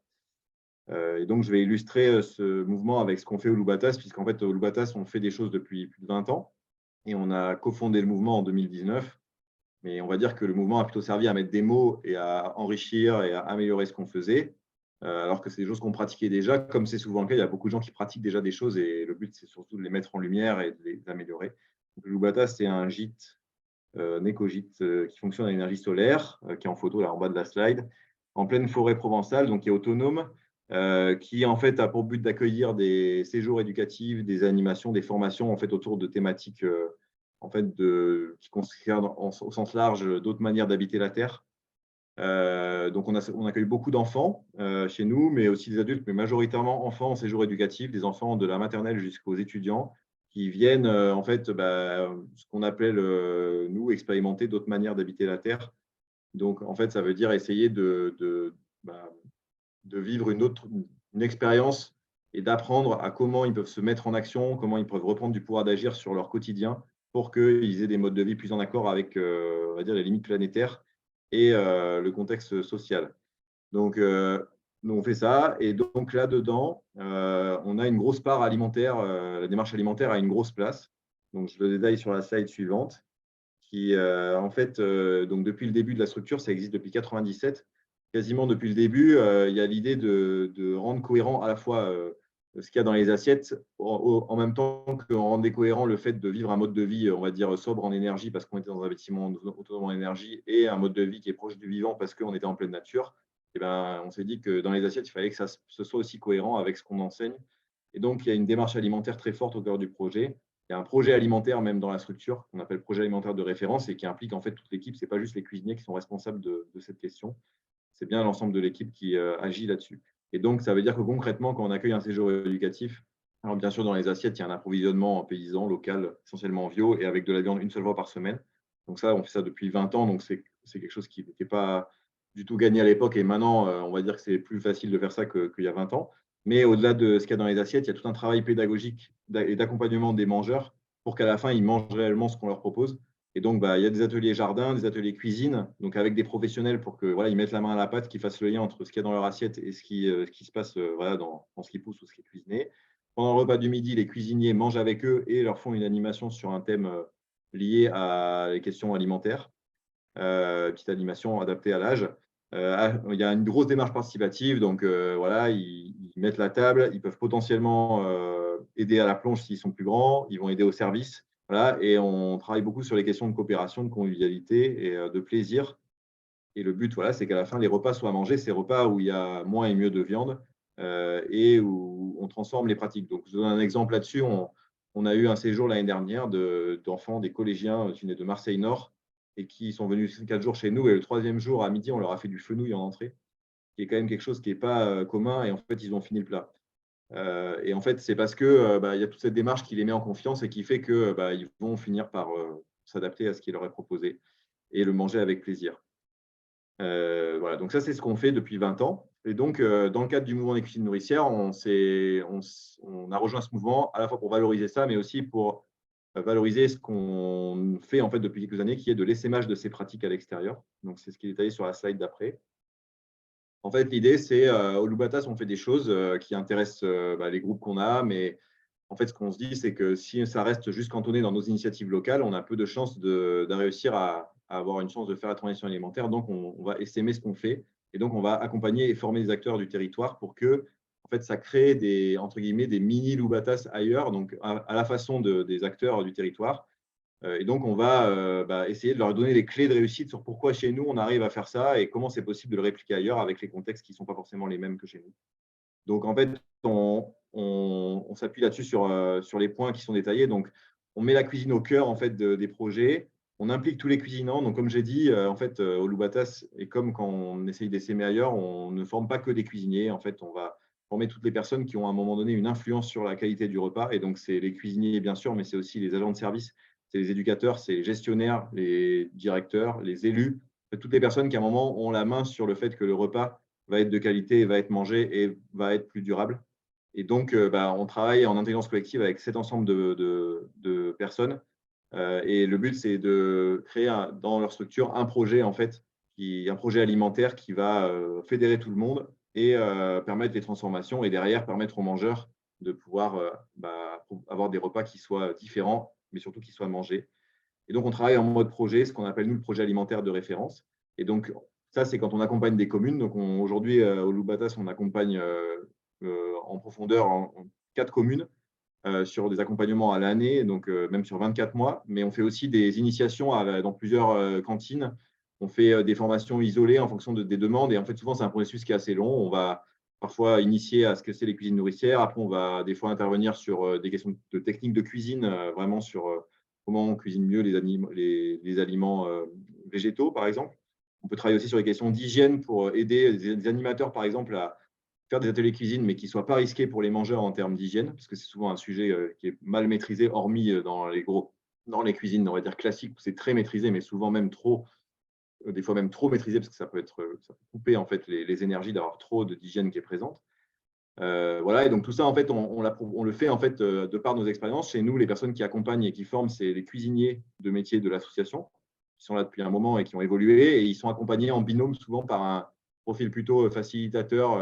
Et donc, je vais illustrer ce mouvement avec ce qu'on fait au Loubatas, puisqu'en fait, au Loubatas, on fait des choses depuis plus de 20 ans et on a cofondé le mouvement en 2019. Mais on va dire que le mouvement a plutôt servi à mettre des mots et à enrichir et à améliorer ce qu'on faisait, alors que c'est des choses qu'on pratiquait déjà. Comme c'est souvent le cas, il y a beaucoup de gens qui pratiquent déjà des choses et le but, c'est surtout de les mettre en lumière et de les améliorer. Donc, le Loubatas, c'est un gîte, un éco-gîte qui fonctionne à l'énergie solaire, qui est en photo là en bas de la slide, en pleine forêt provençale, donc qui est autonome, qui en fait a pour but d'accueillir des séjours éducatifs, des animations, des formations en fait autour de thématiques en fait qui concernent au sens large d'autres manières d'habiter la terre. Donc on accueille beaucoup d'enfants chez nous, mais aussi des adultes, mais majoritairement enfants en séjour éducatif, des enfants de la maternelle jusqu'aux étudiants qui viennent en fait ce qu'on appelle nous expérimenter d'autres manières d'habiter la terre. Donc en fait ça veut dire essayer de vivre une expérience et d'apprendre à comment ils peuvent se mettre en action, comment ils peuvent reprendre du pouvoir d'agir sur leur quotidien pour qu'ils aient des modes de vie plus en accord avec on va dire, les limites planétaires et le contexte social. Donc, nous, on fait ça. Et donc, là-dedans, on a une grosse part alimentaire. La démarche alimentaire a une grosse place. Donc, je le détaille sur la slide suivante. Qui, en fait, donc depuis le début de la structure, ça existe depuis 1997. Quasiment depuis le début, il y a l'idée de rendre cohérent à la fois ce qu'il y a dans les assiettes, en même temps qu'on rendait cohérent le fait de vivre un mode de vie, on va dire, sobre en énergie, parce qu'on était dans un bâtiment autonome en énergie, et un mode de vie qui est proche du vivant, parce qu'on était en pleine nature. Et ben, on s'est dit que dans les assiettes, il fallait que ce soit aussi cohérent avec ce qu'on enseigne. Et donc, il y a une démarche alimentaire très forte au cœur du projet. Il y a un projet alimentaire même dans la structure qu'on appelle projet alimentaire de référence et qui implique en fait toute l'équipe. Ce n'est pas juste les cuisiniers qui sont responsables de cette question. C'est bien l'ensemble de l'équipe qui agit là-dessus. Et donc, ça veut dire que concrètement, quand on accueille un séjour éducatif, alors bien sûr, dans les assiettes, il y a un approvisionnement paysan, local, essentiellement bio et avec de la viande une seule fois par semaine. Donc ça, on fait ça depuis 20 ans. Donc, c'est quelque chose qui n'était pas du tout gagné à l'époque. Et maintenant, on va dire que c'est plus facile de faire ça qu'il y a 20 ans. Mais au-delà de ce qu'il y a dans les assiettes, il y a tout un travail pédagogique et d'accompagnement des mangeurs pour qu'à la fin, ils mangent réellement ce qu'on leur propose. Et donc, il y a des ateliers jardin, des ateliers cuisine, donc avec des professionnels pour que voilà, ils mettent la main à la pâte, qu'ils fassent le lien entre ce qu'il y a dans leur assiette et ce qui se passe voilà, dans ce qui pousse ou ce qui est cuisiné. Pendant le repas du midi, les cuisiniers mangent avec eux et leur font une animation sur un thème lié à les questions alimentaires, petite animation adaptée à l'âge. Il y a une grosse démarche participative, donc voilà, ils mettent la table, ils peuvent potentiellement aider à la plonge s'ils sont plus grands, ils vont aider au service. Voilà, et on travaille beaucoup sur les questions de coopération, de convivialité et de plaisir. Et le but, voilà, c'est qu'à la fin, les repas soient mangés, ces repas où il y a moins et mieux de viande et où on transforme les pratiques. Donc, je vous donne un exemple là-dessus. On a eu un séjour l'année dernière d'enfants, des collégiens qui venaient de Marseille-Nord et qui sont venus 4 jours chez nous. Et le 3e jour, à midi, on leur a fait du fenouil en entrée. qui est quand même quelque chose qui n'est pas commun, et en fait, ils ont fini le plat. Et en fait, c'est parce que il y a toute cette démarche qui les met en confiance et qui fait que ils vont finir par s'adapter à ce qui leur est proposé et le manger avec plaisir. Voilà, donc ça, c'est ce qu'on fait depuis 20 ans. Et donc, dans le cadre du mouvement des cuisines nourricières, on a rejoint ce mouvement à la fois pour valoriser ça, mais aussi pour valoriser ce qu'on fait en fait depuis quelques années, qui est de l'essaimage de ces pratiques à l'extérieur. Donc, c'est ce qui est détaillé sur la slide d'après. En fait, l'idée, c'est au Loubatas, on fait des choses qui intéressent les groupes qu'on a, mais en fait, ce qu'on se dit, c'est que si ça reste juste cantonné dans nos initiatives locales, on a peu de chances de réussir à avoir une chance de faire la transition alimentaire. Donc, on va essaimer ce qu'on fait, et donc on va accompagner et former les acteurs du territoire pour que, en fait, ça crée des, entre guillemets, des mini Loubatas ailleurs, donc à la façon des acteurs du territoire. Et donc, on va essayer de leur donner les clés de réussite sur pourquoi chez nous, on arrive à faire ça et comment c'est possible de le répliquer ailleurs avec les contextes qui ne sont pas forcément les mêmes que chez nous. Donc, en fait, on s'appuie là-dessus sur les points qui sont détaillés. Donc, on met la cuisine au cœur en fait, des projets. On implique tous les cuisinants. Donc, comme j'ai dit, en fait, au Loubatas, et comme quand on essaye d'essaimer ailleurs, on ne forme pas que des cuisiniers. En fait, on va former toutes les personnes qui ont à un moment donné une influence sur la qualité du repas. Et donc, c'est les cuisiniers, bien sûr, mais c'est aussi les agents de service, c'est les éducateurs, c'est les gestionnaires, les directeurs, les élus, toutes les personnes qui, à un moment, ont la main sur le fait que le repas va être de qualité, va être mangé et va être plus durable. Et donc, on travaille en intelligence collective avec cet ensemble de personnes. Et le but, c'est de créer dans leur structure un projet, en fait, un projet alimentaire qui va fédérer tout le monde et permettre les transformations et derrière permettre aux mangeurs de pouvoir avoir des repas qui soient différents, mais surtout qui soient mangés. Et donc, on travaille en mode projet, ce qu'on appelle, nous, le projet alimentaire de référence. Et donc, ça, c'est quand on accompagne des communes. Donc, aujourd'hui, au Loubatas, on accompagne en profondeur en 4 communes sur des accompagnements à l'année, donc même sur 24 mois. Mais on fait aussi des initiations dans plusieurs cantines. On fait des formations isolées en fonction des demandes. Et en fait, souvent, c'est un processus qui est assez long. On va parfois initier à ce que c'est les cuisines nourricières. Après, on va des fois intervenir sur des questions de techniques de cuisine, vraiment sur comment on cuisine mieux les aliments végétaux, par exemple. On peut travailler aussi sur les questions d'hygiène pour aider des animateurs, par exemple, à faire des ateliers cuisine, mais qui ne soient pas risqués pour les mangeurs en termes d'hygiène, parce que c'est souvent un sujet qui est mal maîtrisé, hormis dans les cuisines, on va dire classiques, où c'est très maîtrisé, mais souvent même trop, des fois même trop maîtrisé, parce que ça peut couper en fait les énergies d'avoir trop d'hygiène qui est présente. Voilà, et donc tout ça, en fait, on le fait en fait de par nos expériences. Chez nous, les personnes qui accompagnent et qui forment, c'est les cuisiniers de métier de l'association, qui sont là depuis un moment et qui ont évolué, et ils sont accompagnés en binôme souvent par un profil plutôt facilitateur,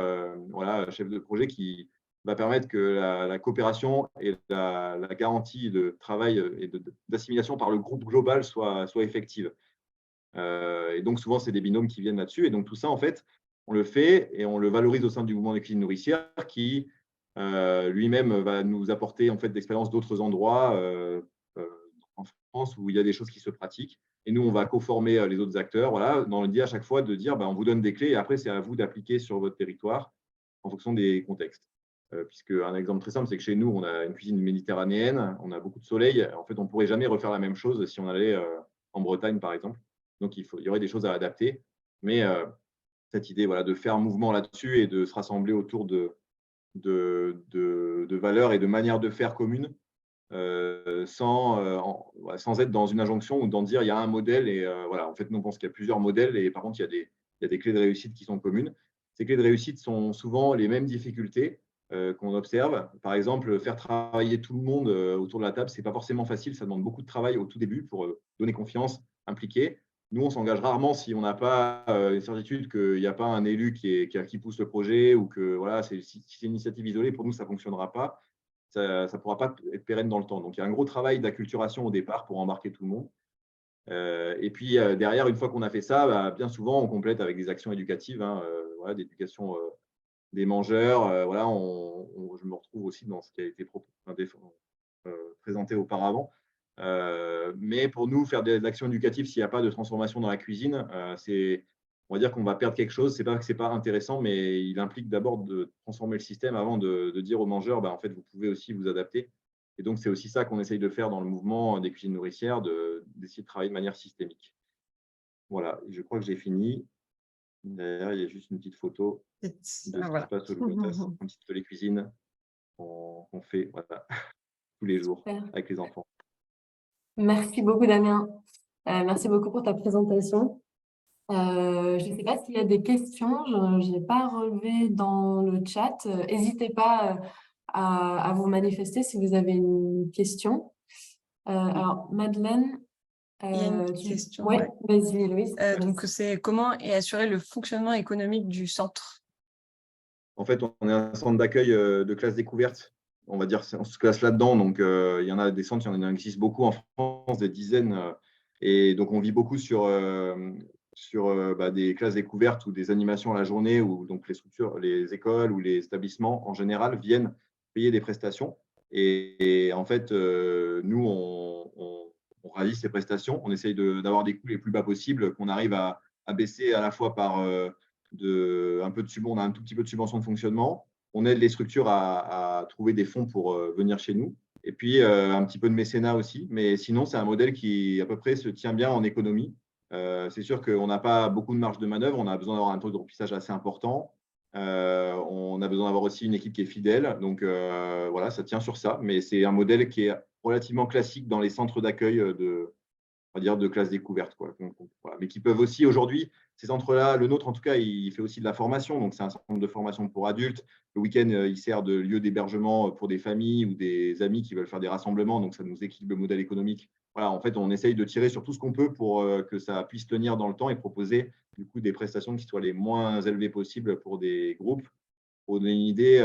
voilà, chef de projet, qui va permettre que la coopération et la garantie de travail et d'assimilation par le groupe global soit effective. Et donc souvent, c'est des binômes qui viennent là-dessus. Et donc tout ça, en fait, on le fait et on le valorise au sein du mouvement des cuisines nourricières qui lui-même va nous apporter en fait d'expériences d'autres endroits en France où il y a des choses qui se pratiquent. Et nous, on va co-former les autres acteurs. Voilà, dans l'idée à chaque fois de dire, on vous donne des clés et après, c'est à vous d'appliquer sur votre territoire en fonction des contextes. Puisque un exemple très simple, c'est que chez nous, on a une cuisine méditerranéenne, on a beaucoup de soleil. En fait, on ne pourrait jamais refaire la même chose si on allait en Bretagne, par exemple. Donc, il y aurait des choses à adapter. Mais cette idée de faire un mouvement là-dessus et de se rassembler autour de valeurs et de manières de faire communes sans être dans une injonction ou d'en dire il y a un modèle. Et voilà, en fait, nous, on pense qu'il y a plusieurs modèles. Et par contre, il y a des clés de réussite qui sont communes. Ces clés de réussite sont souvent les mêmes difficultés qu'on observe. Par exemple, faire travailler tout le monde autour de la table, ce n'est pas forcément facile. Ça demande beaucoup de travail au tout début pour donner confiance, impliquer. Nous, on s'engage rarement si on n'a pas une certitude qu'il n'y a pas un élu qui pousse le projet ou que voilà, si c'est une initiative isolée, pour nous, ça ne fonctionnera pas. Ça ne pourra pas être pérenne dans le temps. Donc, il y a un gros travail d'acculturation au départ pour embarquer tout le monde. Et puis, derrière, une fois qu'on a fait ça, bien souvent, on complète avec des actions éducatives, voilà, d'éducation des mangeurs. Voilà, je me retrouve aussi dans ce qui a été présenté auparavant. Mais pour nous, faire des actions éducatives, s'il n'y a pas de transformation dans la cuisine, on va dire qu'on va perdre quelque chose. C'est pas que c'est pas intéressant, mais il implique d'abord de transformer le système avant de dire aux mangeurs, en fait, vous pouvez aussi vous adapter. Et donc, c'est aussi ça qu'on essaye de faire dans le mouvement des cuisines nourricières, d'essayer de travailler de manière systémique. Voilà, je crois que j'ai fini. Derrière, il y a juste une petite photo de ce qui se Voilà. passe au Logotas, un petit atelier cuisine qu'on fait voilà, tous les jours Super. avec les enfants. Merci beaucoup, Damien. Merci beaucoup pour ta présentation. Je ne sais pas s'il y a des questions, je n'ai pas relevé dans le chat. N'hésitez pas à vous manifester si vous avez une question. Alors, Madeleine, Il y a une question. Oui, Ouais. vas-y, Louise. Donc, c'est comment est assuré le fonctionnement économique du centre? En fait, on est un centre d'accueil de classe découverte. On va dire, on se classe là-dedans. Donc, il y en a des centres, il y en existe beaucoup en France, des dizaines. Et donc, on vit beaucoup sur des classes découvertes ou des animations à la journée où donc les structures, les écoles ou les établissements en général viennent payer des prestations. Et en fait, nous, on réalise ces prestations. On essaye d'avoir des coûts les plus bas possibles, qu'on arrive à baisser à la fois par on a un tout petit peu de subvention de fonctionnement. On aide les structures à trouver des fonds pour venir chez nous. Et puis, un petit peu de mécénat aussi. Mais sinon, c'est un modèle qui, à peu près, se tient bien en économie. C'est sûr qu'on n'a pas beaucoup de marge de manœuvre. On a besoin d'avoir un taux de remplissage assez important. On a besoin d'avoir aussi une équipe qui est fidèle. Donc, voilà, ça tient sur ça. Mais c'est un modèle qui est relativement classique dans les centres d'accueil on va dire, de classe découverte. Quoi. Donc, voilà. Mais qui peuvent aussi, aujourd'hui, ces centres-là, le nôtre en tout cas, il fait aussi de la formation. Donc, c'est un centre de formation pour adultes. Le week-end, il sert de lieu d'hébergement pour des familles ou des amis qui veulent faire des rassemblements. Donc, ça nous équilibre le modèle économique. Voilà, en fait, on essaye de tirer sur tout ce qu'on peut pour que ça puisse tenir dans le temps et proposer du coup des prestations qui soient les moins élevées possibles pour des groupes. Pour donner une idée,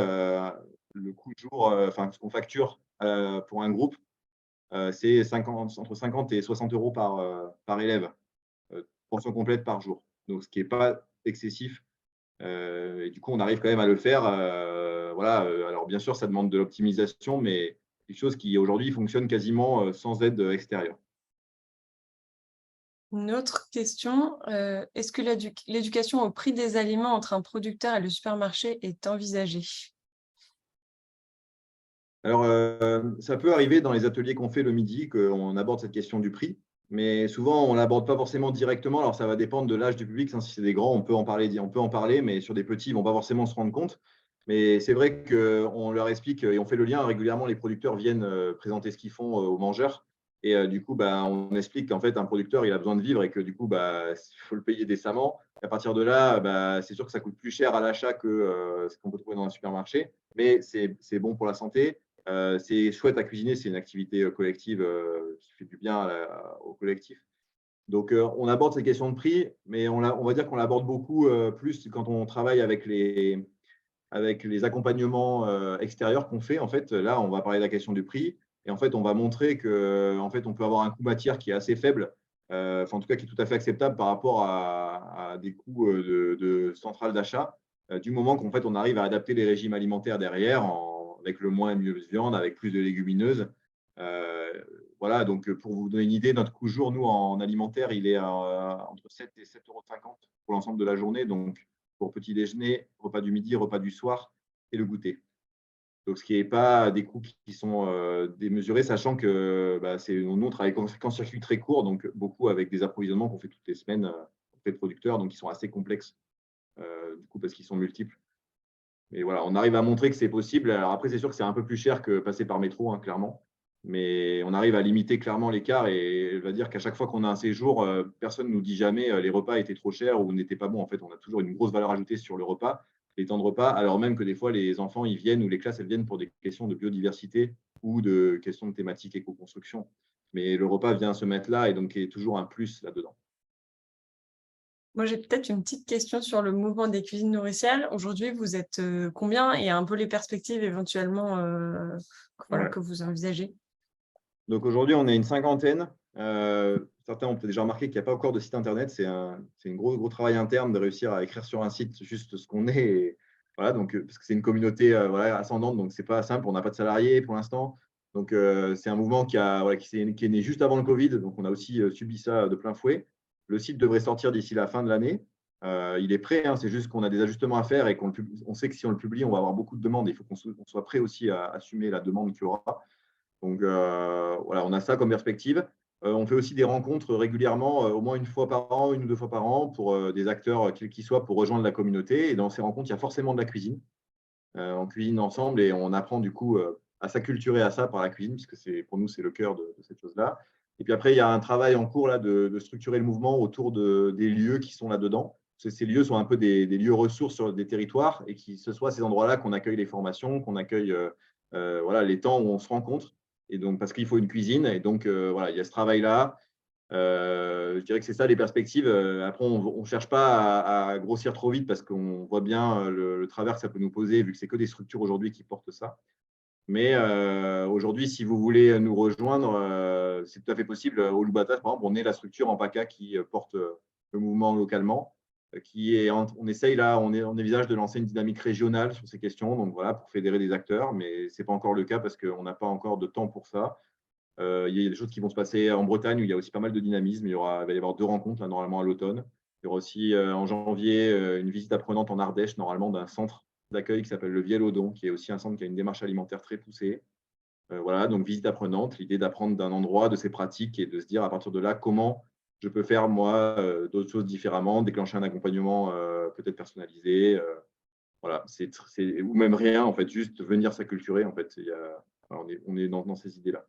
le coût de jour, ce qu'on facture pour un groupe, c'est entre 50 et 60 euros par élève, pension complète par jour. Donc, ce qui n'est pas excessif. Et du coup, on arrive quand même à le faire. Voilà. Alors, bien sûr, ça demande de l'optimisation, mais quelque chose qui aujourd'hui fonctionne quasiment sans aide extérieure. Une autre question, est-ce que l'éducation au prix des aliments entre un producteur et le supermarché est envisagée? Alors, ça peut arriver dans les ateliers qu'on fait le midi qu'on aborde cette question du prix, mais souvent, on ne l'aborde pas forcément directement. Alors, ça va dépendre de l'âge du public. Si c'est des grands, on peut en parler, mais sur des petits, ils ne vont pas forcément se rendre compte. Mais c'est vrai qu'on leur explique et on fait le lien régulièrement. Les producteurs viennent présenter ce qu'ils font aux mangeurs. Et du coup, on explique qu'en fait, un producteur, il a besoin de vivre et que du coup, il faut le payer décemment. Et à partir de là, c'est sûr que ça coûte plus cher à l'achat que ce qu'on peut trouver dans un supermarché, mais c'est bon pour la santé. C'est chouette à cuisiner, c'est une activité collective qui fait du bien au collectif. Donc, on aborde ces questions de prix, mais on va dire qu'on l'aborde beaucoup plus quand on travaille avec les accompagnements extérieurs qu'on fait. En fait, là, on va parler de la question du prix et en fait, on va montrer qu'en fait, on peut avoir un coût matière qui est assez faible, en tout cas qui est tout à fait acceptable par rapport à des coûts de centrale d'achat, du moment qu'en fait, on arrive à adapter les régimes alimentaires derrière avec le moins et mieux de viande, avec plus de légumineuses. Voilà, donc pour vous donner une idée, notre coût jour, nous, en alimentaire, il est entre 7 et 7,50 € pour l'ensemble de la journée. Donc, pour petit déjeuner, repas du midi, repas du soir et le goûter. Donc, ce qui n'est pas des coûts qui sont démesurés, sachant que nous, on travaille qu'en circuit très court, donc beaucoup avec des approvisionnements qu'on fait toutes les semaines auprès de producteurs, donc qui sont assez complexes, du coup, parce qu'ils sont multiples. Mais voilà, on arrive à montrer que c'est possible. Alors après, c'est sûr que c'est un peu plus cher que passer par métro, hein, clairement. Mais on arrive à limiter clairement l'écart et je veux dire qu'à chaque fois qu'on a un séjour, personne ne nous dit jamais les repas étaient trop chers ou n'étaient pas bons. En fait, on a toujours une grosse valeur ajoutée sur le repas, les temps de repas, alors même que des fois, les enfants, ils viennent ou les classes, elles viennent pour des questions de biodiversité ou de questions de thématiques éco-construction. Mais le repas vient se mettre là et donc il y a toujours un plus là-dedans. Moi, j'ai peut-être une petite question sur le mouvement des cuisines nourricières. Aujourd'hui, vous êtes combien et un peu les perspectives éventuellement que vous envisagez? Donc aujourd'hui, on est une cinquantaine. Certains ont peut-être déjà remarqué qu'il n'y a pas encore de site internet. C'est un gros travail interne de réussir à écrire sur un site juste ce qu'on est. Et voilà, donc, parce que c'est une communauté ascendante, donc ce n'est pas simple. On n'a pas de salariés pour l'instant. Donc c'est un mouvement qui est né juste avant le Covid. Donc on a aussi subi ça de plein fouet. Le site devrait sortir d'ici la fin de l'année. Il est prêt, hein, c'est juste qu'on a des ajustements à faire et on sait que si on le publie, on va avoir beaucoup de demandes. Il faut qu'on soit prêt aussi à assumer la demande qu'il y aura. Donc voilà, on a ça comme perspective. On fait aussi des rencontres régulièrement, au moins une fois par an, une ou deux fois par an, pour des acteurs, quels qu'ils soient, pour rejoindre la communauté. Et dans ces rencontres, il y a forcément de la cuisine. On cuisine ensemble et on apprend du coup à s'acculturer à ça par la cuisine, puisque pour nous, c'est le cœur de cette chose-là. Et puis après, il y a un travail en cours là, de structurer le mouvement autour des lieux qui sont là-dedans. Ces lieux sont un peu des lieux ressources sur des territoires et qui ce soit ces endroits-là qu'on accueille les formations, qu'on accueille voilà, les temps où on se rencontre. Et donc, parce qu'il faut une cuisine. Et donc, voilà, il y a ce travail-là. Je dirais que c'est ça les perspectives. Après, on ne cherche pas à grossir trop vite parce qu'on voit bien le travers que ça peut nous poser, vu que c'est que des structures aujourd'hui qui portent ça. Mais aujourd'hui, si vous voulez nous rejoindre, c'est tout à fait possible. Au Loubatas, par exemple, on est la structure en PACA qui porte le mouvement localement. On essaye là, on envisage de lancer une dynamique régionale sur ces questions, donc voilà, pour fédérer des acteurs, mais ce n'est pas encore le cas parce qu'on n'a pas encore de temps pour ça. Il y a des choses qui vont se passer en Bretagne où il y a aussi pas mal de dynamisme. Il va y avoir 2 rencontres là, normalement à l'automne. Il y aura aussi en janvier une visite apprenante en Ardèche, normalement d'un centre d'accueil qui s'appelle le Vielle-Odon, qui est aussi un centre qui a une démarche alimentaire très poussée. Voilà, donc visite apprenante, l'idée d'apprendre d'un endroit, de ses pratiques et de se dire à partir de là comment je peux faire moi d'autres choses différemment, déclencher un accompagnement peut-être personnalisé. Voilà, ou même rien en fait, juste venir s'acculturer en fait. Voilà, on est dans ces idées-là.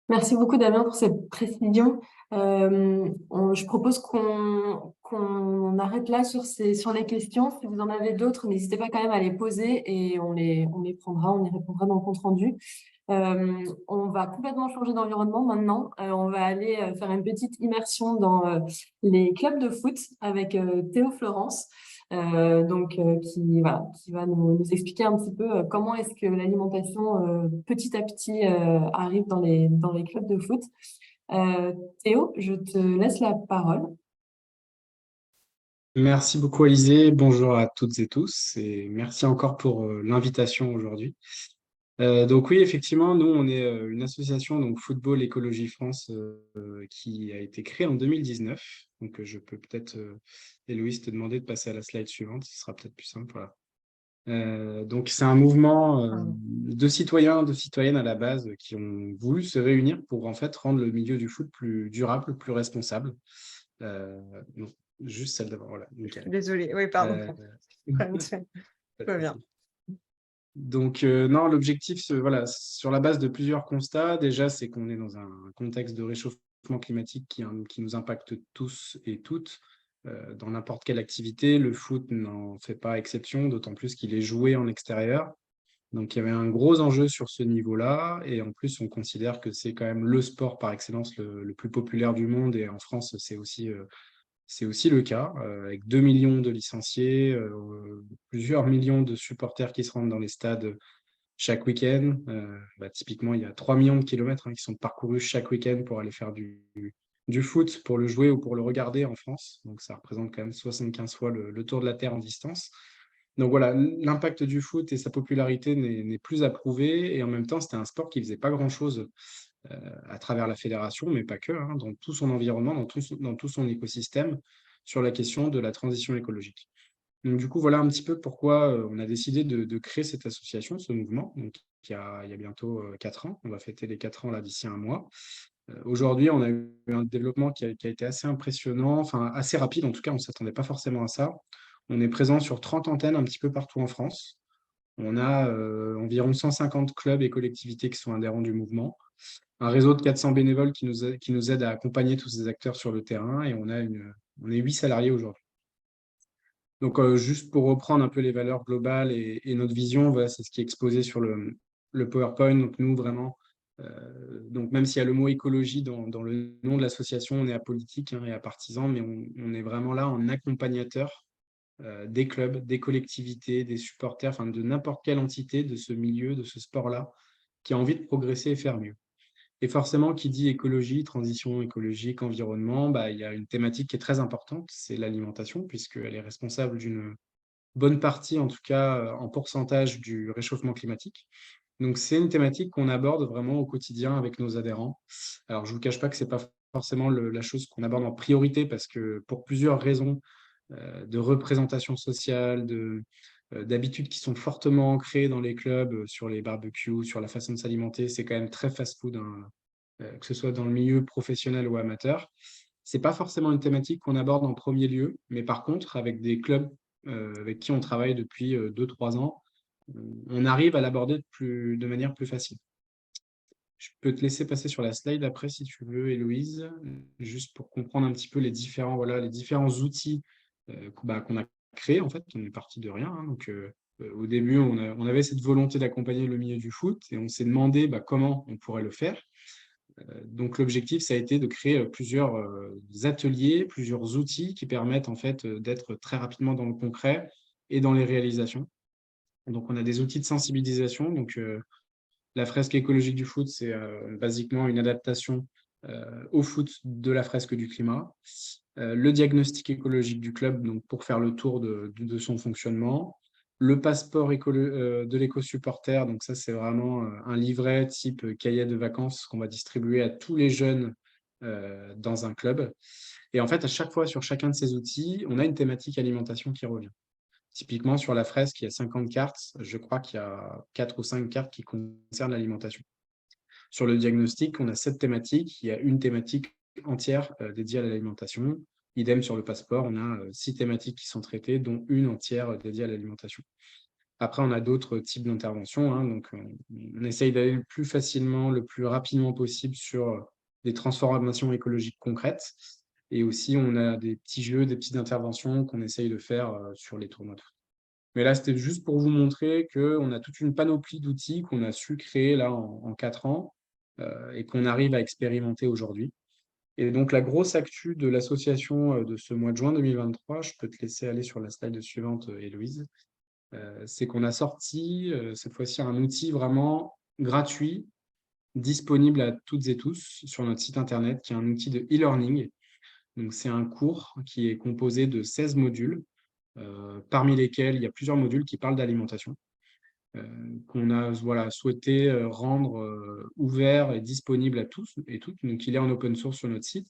Merci beaucoup, Damien, pour cette précision. Je propose qu'on arrête là sur les questions. Si vous en avez d'autres, n'hésitez pas quand même à les poser et on les prendra, on y répondra dans le compte-rendu. On va complètement changer d'environnement maintenant. On va aller faire une petite immersion dans les clubs de foot avec Théo Florence. Qui va nous expliquer un petit peu comment est-ce que l'alimentation petit à petit arrive dans les clubs de foot. Théo, je te laisse la parole. Merci beaucoup, Alizé. Bonjour à toutes et tous et merci encore pour l'invitation aujourd'hui. Donc oui, effectivement, nous, on est une association, donc Football Écologie France, qui a été créée en 2019. Donc je peux peut-être, Héloïse, te demander de passer à la slide suivante, ce sera peut-être plus simple. Voilà. Donc c'est un mouvement de citoyens, de citoyennes à la base qui ont voulu se réunir pour en fait rendre le milieu du foot plus durable, plus responsable. Donc, juste celle d'avant, voilà. Nickel. Désolée, oui, pardon. Tout va bien. Donc, non, l'objectif, voilà, sur la base de plusieurs constats, déjà, c'est qu'on est dans un contexte de réchauffement climatique qui nous impacte tous et toutes dans n'importe quelle activité. Le foot n'en fait pas exception, d'autant plus qu'il est joué en extérieur. Donc, il y avait un gros enjeu sur ce niveau-là. Et en plus, on considère que c'est quand même le sport par excellence le plus populaire du monde. Et en France, c'est aussi le cas, avec 2 millions de licenciés, plusieurs millions de supporters qui se rendent dans les stades chaque week-end. Typiquement, il y a 3 millions de kilomètres qui sont parcourus chaque week-end pour aller faire du foot, pour le jouer ou pour le regarder en France. Donc, ça représente quand même 75 fois le tour de la Terre en distance. Donc voilà, l'impact du foot et sa popularité n'est plus à prouver. Et en même temps, c'était un sport qui ne faisait pas grand-chose à travers la fédération, mais pas que, dans tout son environnement, dans tout son écosystème, sur la question de la transition écologique. Donc du coup, voilà un petit peu pourquoi on a décidé de créer cette association, ce mouvement, donc, il y a bientôt 4 ans. On va fêter les 4 ans là d'ici un mois. Aujourd'hui, on a eu un développement qui a été assez impressionnant, enfin assez rapide, en tout cas, on ne s'attendait pas forcément à ça. On est présent sur 30 antennes un petit peu partout en France. On a environ 150 clubs et collectivités qui sont adhérents du mouvement. Un réseau de 400 bénévoles qui nous aident à accompagner tous ces acteurs sur le terrain et on est 8 salariés aujourd'hui. Donc, juste pour reprendre un peu les valeurs globales et notre vision, voilà, c'est ce qui est exposé sur le PowerPoint. Donc, nous, vraiment, donc même s'il y a le mot écologie dans le nom de l'association, on est apolitique et apartisan, mais on est vraiment là en accompagnateur des clubs, des collectivités, des supporters, enfin de n'importe quelle entité de ce milieu, de ce sport-là, qui a envie de progresser et faire mieux. Et forcément, qui dit écologie, transition écologique, environnement, il y a une thématique qui est très importante, c'est l'alimentation, puisqu'elle est responsable d'une bonne partie, en tout cas en pourcentage, du réchauffement climatique. Donc, c'est une thématique qu'on aborde vraiment au quotidien avec nos adhérents. Alors, je ne vous cache pas que ce n'est pas forcément la chose qu'on aborde en priorité, parce que pour plusieurs raisons de représentation sociale, d'habitudes qui sont fortement ancrées dans les clubs, sur les barbecues, sur la façon de s'alimenter, c'est quand même très fast-food, que ce soit dans le milieu professionnel ou amateur. Ce n'est pas forcément une thématique qu'on aborde en premier lieu, mais par contre, avec des clubs avec qui on travaille depuis 2-3 ans, on arrive à l'aborder de manière plus facile. Je peux te laisser passer sur la slide après si tu veux, Héloïse, juste pour comprendre un petit peu les différents outils qu'on a créés. En fait, on est parti de rien. Donc, au début, on avait cette volonté d'accompagner le milieu du foot et on s'est demandé comment on pourrait le faire. Donc, l'objectif, ça a été de créer plusieurs ateliers, plusieurs outils qui permettent en fait d'être très rapidement dans le concret et dans les réalisations. Donc, on a des outils de sensibilisation. Donc, la fresque écologique du foot, c'est basiquement une adaptation au foot de la fresque du climat. Le diagnostic écologique du club, donc pour faire le tour de son fonctionnement. Le passeport de l'éco-supporter, donc ça, c'est vraiment un livret type cahier de vacances qu'on va distribuer à tous les jeunes dans un club. Et en fait, à chaque fois, sur chacun de ces outils, on a une thématique alimentation qui revient. Typiquement, sur la fresque, il y a 50 cartes. Je crois qu'il y a 4 ou 5 cartes qui concernent l'alimentation. Sur le diagnostic, on a 7 thématiques. Il y a une thématique entière dédiée à l'alimentation. Idem sur le passeport, on a 6 thématiques qui sont traitées, dont une entière dédiée à l'alimentation. Après, on a d'autres types d'interventions. Donc, on essaye d'aller le plus facilement, le plus rapidement possible sur des transformations écologiques concrètes. Et aussi, on a des petits jeux, des petites interventions qu'on essaye de faire sur les tournois de foot. Mais là, c'était juste pour vous montrer qu'on a toute une panoplie d'outils qu'on a su créer là en 4 ans et qu'on arrive à expérimenter aujourd'hui. Et donc, la grosse actu de l'association de ce mois de juin 2023, je peux te laisser aller sur la slide suivante, Héloïse, c'est qu'on a sorti cette fois-ci un outil vraiment gratuit, disponible à toutes et tous sur notre site internet, qui est un outil de e-learning. Donc, c'est un cours qui est composé de 16 modules, parmi lesquels il y a plusieurs modules qui parlent d'alimentation, qu'on a souhaité rendre ouvert et disponible à tous et toutes. Donc, il est en open source sur notre site.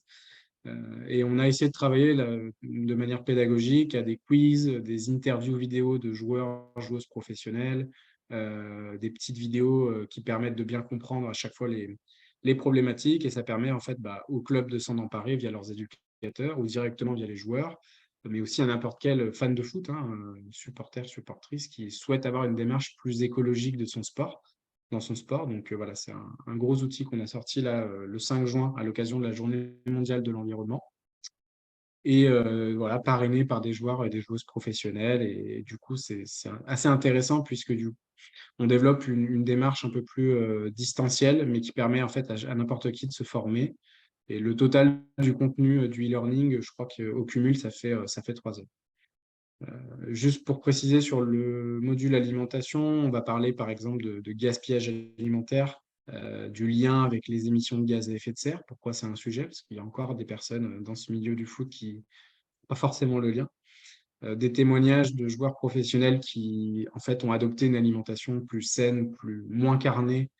Et on a essayé de travailler de manière pédagogique à des quiz, des interviews vidéo de joueurs, joueuses professionnelles, des petites vidéos qui permettent de bien comprendre à chaque fois les problématiques. Et ça permet en fait au club de s'en emparer via leurs éducateurs ou directement via les joueurs, mais aussi à n'importe quel fan de foot, supporter, supportrice, qui souhaite avoir une démarche plus écologique de son sport, dans son sport. Donc voilà, c'est un gros outil qu'on a sorti là le 5 juin à l'occasion de la Journée mondiale de l'environnement. Et voilà, parrainé par des joueurs et des joueuses professionnelles. Et du coup, c'est assez intéressant puisque on développe une démarche un peu plus distancielle, mais qui permet en fait à n'importe qui de se former. Et le total du contenu du e-learning, je crois qu'au cumul, ça fait 3 heures. Juste pour préciser sur le module alimentation, on va parler par exemple de gaspillage alimentaire, du lien avec les émissions de gaz à effet de serre. Pourquoi c'est un sujet? Parce qu'il y a encore des personnes dans ce milieu du foot qui n'ont pas forcément le lien. Des témoignages de joueurs professionnels qui en fait ont adopté une alimentation plus saine, moins carnée,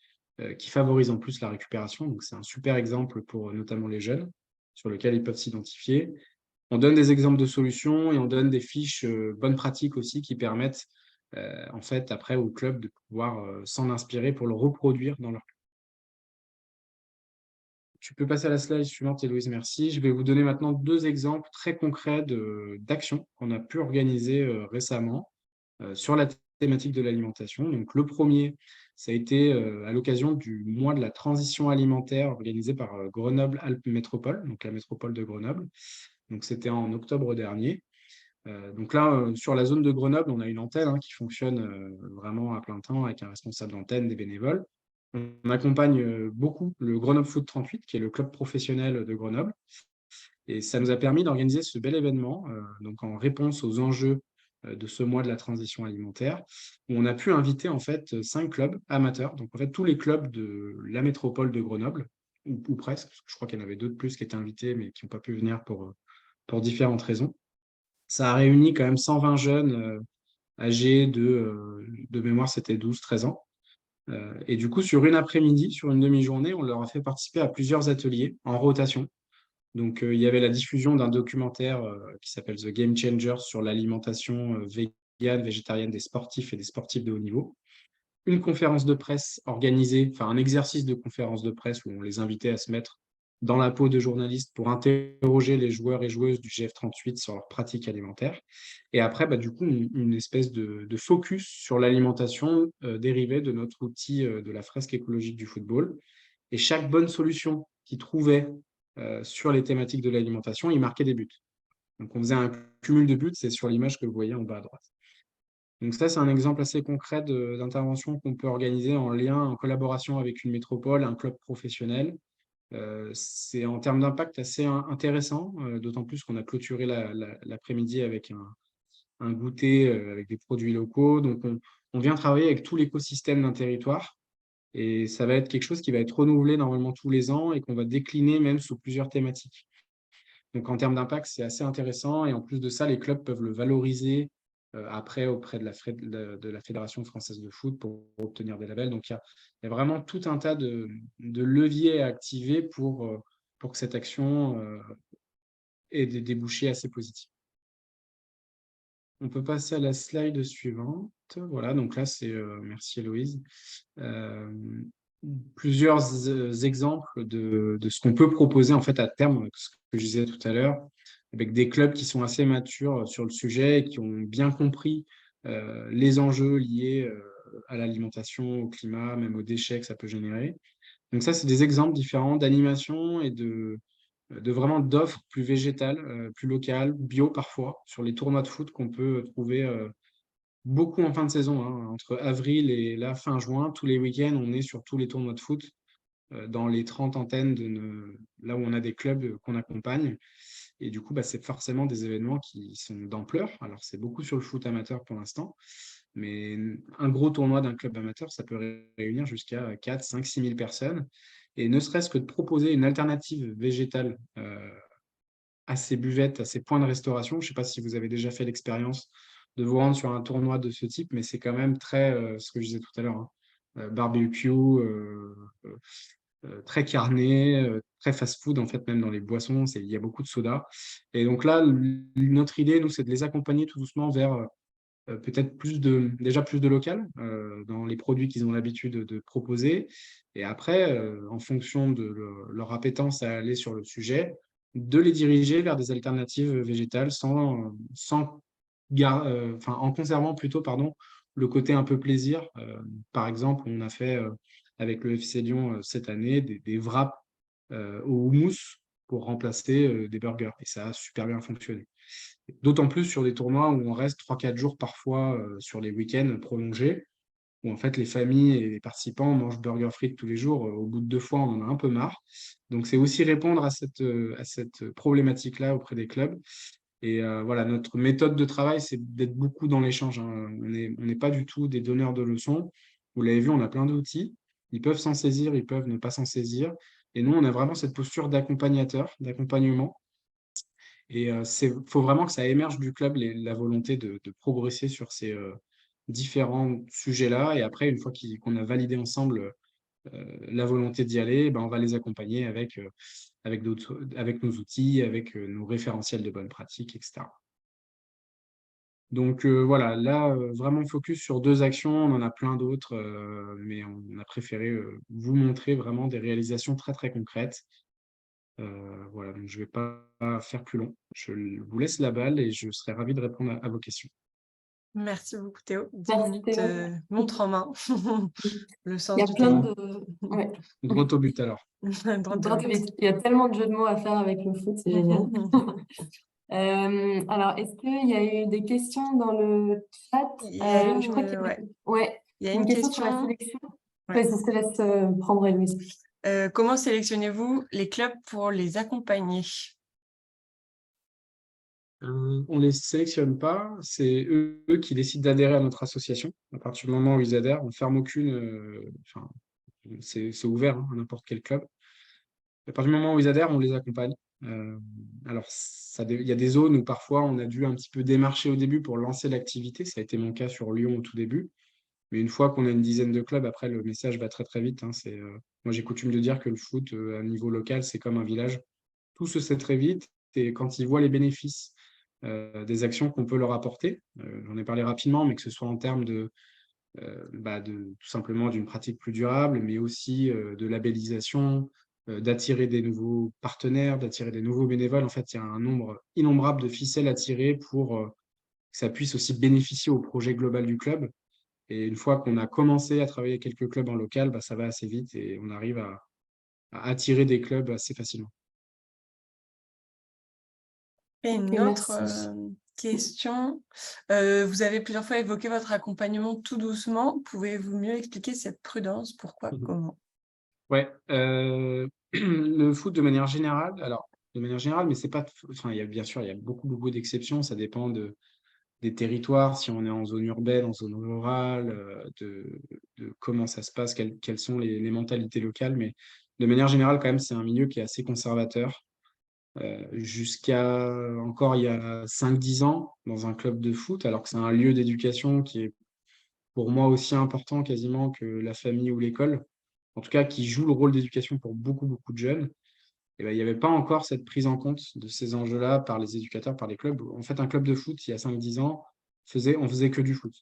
qui favorise en plus la récupération. Donc c'est un super exemple pour notamment les jeunes, sur lequel ils peuvent s'identifier. On donne des exemples de solutions et on donne des fiches bonnes pratiques aussi qui permettent en fait après au club de pouvoir s'en inspirer pour le reproduire dans leur club. Tu peux passer à la slide suivante, Héloïse, merci. Je vais vous donner maintenant 2 exemples très concrets d'actions qu'on a pu organiser récemment sur la thématique de l'alimentation. Donc le premier, ça a été à l'occasion du mois de la transition alimentaire organisé par Grenoble-Alpes Métropole, donc la métropole de Grenoble. Donc, c'était en octobre dernier. Donc là, sur la zone de Grenoble, on a une antenne qui fonctionne vraiment à plein temps avec un responsable d'antenne, des bénévoles. On accompagne beaucoup le Grenoble Foot 38, qui est le club professionnel de Grenoble. Et ça nous a permis d'organiser ce bel événement, donc en réponse aux enjeux de ce mois de la transition alimentaire, où on a pu inviter en fait 5 clubs amateurs, donc en fait tous les clubs de la métropole de Grenoble, ou presque, parce que je crois qu'il y en avait 2 de plus qui étaient invités, mais qui n'ont pas pu venir pour différentes raisons. Ça a réuni quand même 120 jeunes âgés de mémoire, c'était 12-13 ans. Et du coup, sur une après-midi, sur une demi-journée, on leur a fait participer à plusieurs ateliers en rotation. Donc, il y avait la diffusion d'un documentaire qui s'appelle The Game Changer sur l'alimentation végane, végétarienne des sportifs et des sportifs de haut niveau. une conférence de presse organisée, enfin un exercice de conférence de presse où on les invitait à se mettre dans la peau de journalistes pour interroger les joueurs et joueuses du GF38 sur leurs pratiques alimentaires. Et après, du coup, une espèce de focus sur l'alimentation dérivée de notre outil de la fresque écologique du football. Et chaque bonne solution qu'ils trouvaient sur les thématiques de l'alimentation, ils marquaient des buts. Donc, on faisait un cumul de buts, c'est sur l'image que vous voyez en bas à droite. Donc ça, c'est un exemple assez concret d'intervention qu'on peut organiser en lien, en collaboration avec une métropole, un club professionnel. C'est en termes d'impact assez intéressant, d'autant plus qu'on a clôturé l'après-midi avec un goûter avec des produits locaux. Donc, on vient travailler avec tout l'écosystème d'un territoire et ça va être quelque chose qui va être renouvelé normalement tous les ans et qu'on va décliner même sous plusieurs thématiques. Donc, en termes d'impact, c'est assez intéressant et en plus de ça, les clubs peuvent le valoriser après auprès de la Fédération française de foot pour obtenir des labels. Donc, il y a vraiment tout un tas de leviers à activer pour que cette action ait des débouchés assez positifs. On peut passer à la slide suivante. Voilà, donc là, c'est merci Héloïse. Plusieurs exemples de ce qu'on peut proposer en fait à terme, ce que je disais tout à l'heure, avec des clubs qui sont assez matures sur le sujet et qui ont bien compris les enjeux liés à l'alimentation, au climat, même aux déchets que ça peut générer. Donc ça, c'est des exemples différents d'animation et vraiment d'offres plus végétales, plus locales, bio parfois, sur les tournois de foot qu'on peut trouver beaucoup en fin de saison. Entre avril et la fin juin, tous les week-ends, on est sur tous les tournois de foot dans les 30 antennes là où on a des clubs qu'on accompagne. Et du coup, c'est forcément des événements qui sont d'ampleur. Alors, c'est beaucoup sur le foot amateur pour l'instant, mais un gros tournoi d'un club amateur, ça peut réunir jusqu'à 4, 5, 6 000 personnes. Et ne serait-ce que de proposer une alternative végétale à ces buvettes, à ces points de restauration. Je ne sais pas si vous avez déjà fait l'expérience de vous rendre sur un tournoi de ce type, mais c'est quand même très, ce que je disais tout à l'heure, barbecue, très carné, très fast-food, en fait, même dans les boissons, il y a beaucoup de soda. Et donc là, notre idée, nous, c'est de les accompagner tout doucement vers peut-être déjà plus de local dans les produits qu'ils ont l'habitude de proposer. Et après, en fonction de leur appétence à aller sur le sujet, de les diriger vers des alternatives végétales en conservant plutôt le côté un peu plaisir. Par exemple, on a fait avec le FC Lyon cette année des wraps au houmous pour remplacer des burgers. Et ça a super bien fonctionné. D'autant plus sur des tournois où on reste 3-4 jours parfois sur les week-ends prolongés, où en fait les familles et les participants mangent burger frites tous les jours. Au bout de 2 fois, on en a un peu marre. Donc c'est aussi répondre à cette problématique-là auprès des clubs. Et voilà, notre méthode de travail, c'est d'être beaucoup dans l'échange. On n'est pas du tout des donneurs de leçons. Vous l'avez vu, on a plein d'outils. Ils peuvent s'en saisir, ils peuvent ne pas s'en saisir. Et nous, on a vraiment cette posture d'accompagnateur, d'accompagnement. Et il faut vraiment que ça émerge du club, la volonté de progresser sur ces différents sujets-là. Et après, une fois qu'on a validé ensemble la volonté d'y aller, on va les accompagner avec nos outils, avec nos référentiels de bonnes pratiques, etc. Donc voilà, là, vraiment focus sur 2 actions. On en a plein d'autres, mais on a préféré vous montrer vraiment des réalisations très, très concrètes. Voilà, donc je ne vais pas faire plus long. Je vous laisse la balle et je serai ravi de répondre à vos questions. Merci beaucoup Théo. 10 Merci, minutes Théo. montre en main. Le Il sens y a du plein timing. de... Ouais. Droit au but alors. Droit Droit au au but. but. Il y a tellement de jeux de mots à faire avec le foot, c'est génial. Alors, est-ce qu'il y a eu des questions dans le chat? Il y a Je crois qu'il y a ouais. Ouais, Il y a une une question sur la question. sélection. Ouais. Ouais, c'est ce que laisse prendre Héloïse. Comment sélectionnez-vous les clubs pour les accompagner? On ne les sélectionne pas, c'est eux qui décident d'adhérer à notre association. À partir du moment où ils adhèrent, on ne ferme aucune. C'est ouvert à n'importe quel club. À partir du moment où ils adhèrent, on les accompagne. Alors, il y a des zones où parfois on a dû un petit peu démarcher au début pour lancer l'activité. Ça a été mon cas sur Lyon au tout début. Mais une fois qu'on a une dizaine de clubs, après, le message va très, très vite. Moi, j'ai coutume de dire que le foot, à niveau local, c'est comme un village. Tout se sait très vite. Et quand ils voient les bénéfices des actions qu'on peut leur apporter, j'en ai parlé rapidement, mais que ce soit en termes tout simplement d'une pratique plus durable, mais aussi de labellisation, d'attirer des nouveaux partenaires, d'attirer des nouveaux bénévoles. En fait, il y a un nombre innombrable de ficelles à tirer pour que ça puisse aussi bénéficier au projet global du club. Et une fois qu'on a commencé à travailler avec quelques clubs en local, ça va assez vite et on arrive à attirer des clubs assez facilement. Et Ok, une autre merci. question. Vous avez plusieurs fois évoqué votre accompagnement tout doucement. Pouvez-vous mieux expliquer cette prudence? Pourquoi? Comment? Ouais, le foot de manière générale, mais c'est pas, enfin, bien sûr, il y a beaucoup d'exceptions. Ça dépend des territoires, si on est en zone urbaine, en zone rurale, de comment ça se passe, quelles sont les mentalités locales. Mais de manière générale, quand même, c'est un milieu qui est assez conservateur. Jusqu'à encore il y a 5-10 ans, dans un club de foot, alors que c'est un lieu d'éducation qui est pour moi aussi important quasiment que la famille ou l'école, en tout cas qui joue le rôle d'éducation pour beaucoup de jeunes, et ben, il n'y avait pas encore cette prise en compte de ces enjeux-là par les éducateurs, par les clubs. En fait, un club de foot, il y a 5-10 ans, on faisait que du foot.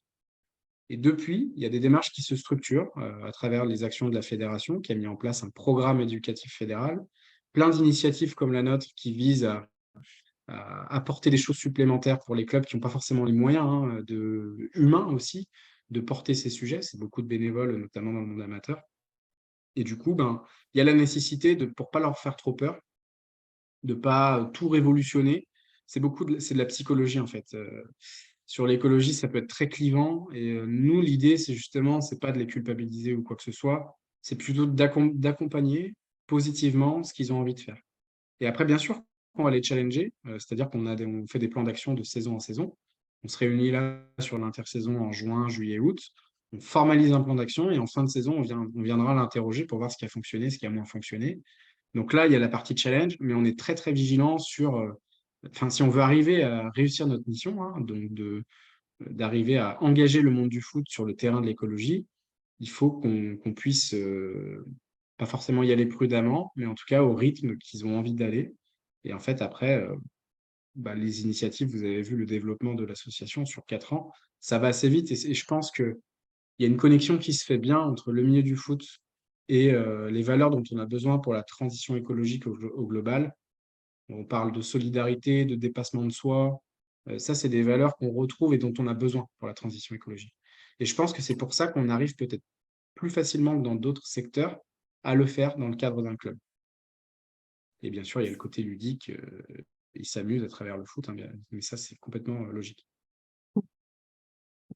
Et depuis, il y a des démarches qui se structurent à travers les actions de la fédération, qui a mis en place un programme éducatif fédéral, plein d'initiatives comme la nôtre qui visent à apporter des choses supplémentaires pour les clubs qui n'ont pas forcément les moyens humains aussi de porter ces sujets. C'est beaucoup de bénévoles, notamment dans le monde amateur. Et du coup, il y a la nécessité, pour ne pas leur faire trop peur, de ne pas tout révolutionner. C'est de la psychologie, en fait. Sur l'écologie, ça peut être très clivant. Et nous, l'idée, c'est justement, c'est pas de les culpabiliser ou quoi que ce soit. C'est plutôt d'accompagner positivement ce qu'ils ont envie de faire. Et après, bien sûr, on va les challenger, c'est-à-dire on fait des plans d'action de saison en saison. On se réunit là sur l'intersaison en juin, juillet, août. On formalise un plan d'action et en fin de saison, on viendra l'interroger pour voir ce qui a fonctionné, ce qui a moins fonctionné. Donc là, il y a la partie challenge, mais on est très vigilant sur, si on veut arriver à réussir notre mission, hein, donc d'arriver à engager le monde du foot sur le terrain de l'écologie, il faut qu'on puisse pas forcément y aller prudemment, mais en tout cas au rythme qu'ils ont envie d'aller. Et en fait, après, les initiatives, vous avez vu le développement de l'association sur 4 ans, ça va assez vite. Et je pense qu'il y a une connexion qui se fait bien entre le milieu du foot et les valeurs dont on a besoin pour la transition écologique au global. On parle de solidarité, de dépassement de soi. Ça, c'est des valeurs qu'on retrouve et dont on a besoin pour la transition écologique. Et je pense que c'est pour ça qu'on arrive peut-être plus facilement que dans d'autres secteurs à le faire dans le cadre d'un club. Et bien sûr, il y a le côté ludique, ils s'amusent à travers le foot, hein, mais ça, c'est complètement logique.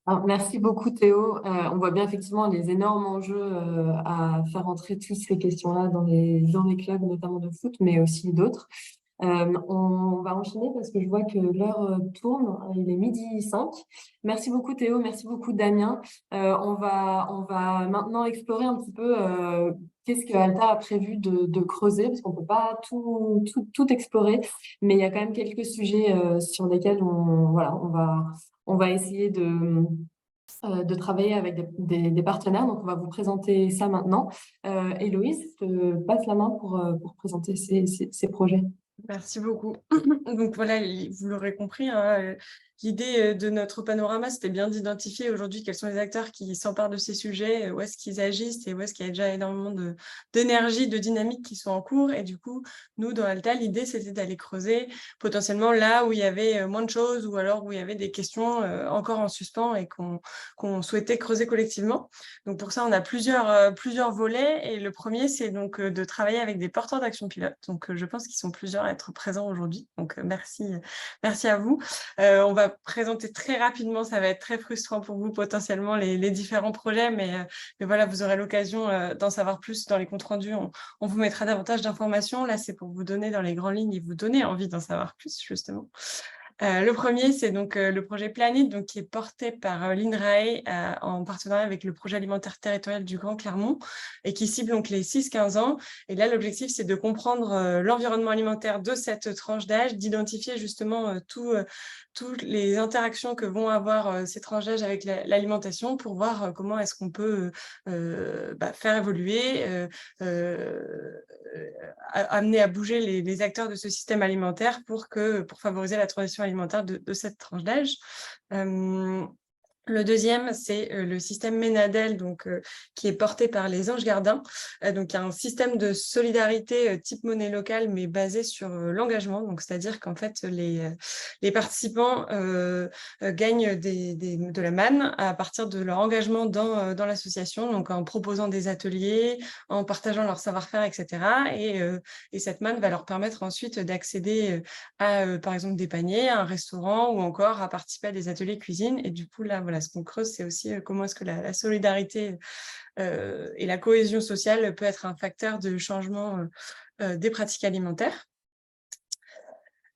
Alors, merci beaucoup Théo. On voit bien effectivement les énormes enjeux à faire entrer toutes ces questions-là dans les clubs, notamment de foot, mais aussi d'autres. On va enchaîner parce que je vois que l'heure tourne, il est 12h05. Merci beaucoup Théo, merci beaucoup Damien. On va maintenant explorer un petit peu qu'est-ce que Alta a prévu de creuser, parce qu'on peut pas tout explorer, mais il y a quand même quelques sujets sur lesquels on va essayer de travailler avec des partenaires. Donc, on va vous présenter ça maintenant. Héloïse, je te passe la main pour présenter ces projets. Merci beaucoup. Donc voilà, vous l'aurez compris, hein, l'idée de notre panorama, c'était bien d'identifier aujourd'hui quels sont les acteurs qui s'emparent de ces sujets, où est-ce qu'ils agissent et où est-ce qu'il y a déjà énormément d'énergie, de dynamique qui sont en cours. Et du coup, nous, dans Alta, l'idée, c'était d'aller creuser potentiellement là où il y avait moins de choses ou alors où il y avait des questions encore en suspens et qu'on souhaitait creuser collectivement. Donc pour ça, on a plusieurs volets. Et le premier, c'est donc de travailler avec des porteurs d'action pilote. Donc je pense qu'ils sont plusieurs à être présents aujourd'hui. Donc merci à vous. On va présenter très rapidement, ça va être très frustrant pour vous potentiellement les différents projets, mais voilà, vous aurez l'occasion d'en savoir plus dans les comptes rendus. On vous mettra davantage d'informations. Là, c'est pour vous donner dans les grandes lignes et vous donner envie d'en savoir plus, justement. Le premier, c'est donc le projet Planète, donc, qui est porté par l'INRAE en partenariat avec le projet alimentaire territorial du Grand Clermont et qui cible donc les 6-15 ans. Et là, l'objectif, c'est de comprendre l'environnement alimentaire de cette tranche d'âge, d'identifier justement toutes les interactions que vont avoir ces tranches d'âge avec l'alimentation pour voir comment est-ce qu'on peut faire évoluer, amener à bouger les acteurs de ce système alimentaire pour favoriser la transition alimentaire de cette tranche d'âge. Le deuxième, c'est le système Ménadel, donc, qui est porté par les Anges Gardiens. Donc, il y a un système de solidarité type monnaie locale, mais basé sur l'engagement. Donc, c'est-à-dire qu'en fait, les participants gagnent de la manne à partir de leur engagement dans l'association, donc en proposant des ateliers, en partageant leur savoir-faire, etc. Et cette manne va leur permettre ensuite d'accéder à, par exemple, des paniers, à un restaurant ou encore à participer à des ateliers cuisine. Et du coup, là, voilà, ce qu'on creuse, c'est aussi comment est-ce que la solidarité et la cohésion sociale peut être un facteur de changement des pratiques alimentaires.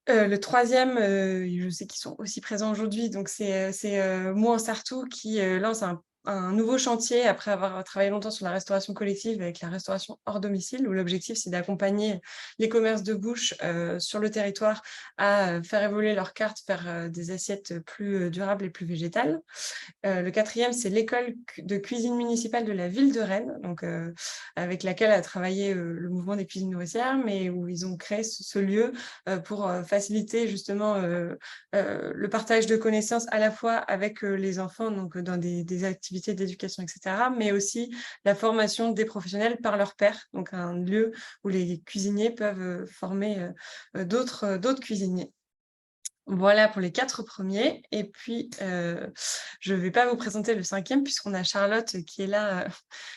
Le troisième, je sais qu'ils sont aussi présents aujourd'hui, donc c'est Mou en Sartou qui lance un nouveau chantier après avoir travaillé longtemps sur la restauration collective avec la restauration hors domicile, où l'objectif, c'est d'accompagner les commerces de bouche sur le territoire à faire évoluer leur carte vers des assiettes plus durables et plus végétales. Le quatrième, c'est l'école de cuisine municipale de la ville de Rennes, donc, avec laquelle a travaillé le mouvement des cuisines nourricières, mais où ils ont créé ce lieu pour faciliter justement le partage de connaissances à la fois avec les enfants, donc dans des activités d'éducation, etc., mais aussi la formation des professionnels par leurs pairs, donc un lieu où les cuisiniers peuvent former d'autres cuisiniers. Voilà pour les 4 premiers. Et puis, je ne vais pas vous présenter le 5e puisqu'on a Charlotte qui est là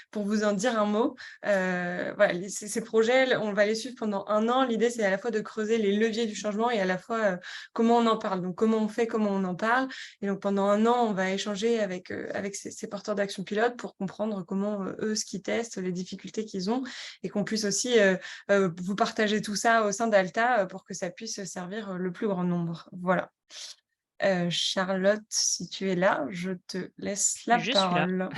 pour vous en dire un mot. Voilà, ces projets, on va les suivre pendant 1 an. L'idée, c'est à la fois de creuser les leviers du changement et à la fois comment on en parle. Donc, comment on fait, comment on en parle. Et donc, pendant 1 an, on va échanger avec ces porteurs d'action pilote pour comprendre comment eux, ce qu'ils testent, les difficultés qu'ils ont, et qu'on puisse aussi vous partager tout ça au sein d'Alta pour que ça puisse servir le plus grand nombre. Voilà. Charlotte, si tu es là, je te laisse la Je suis là. parole.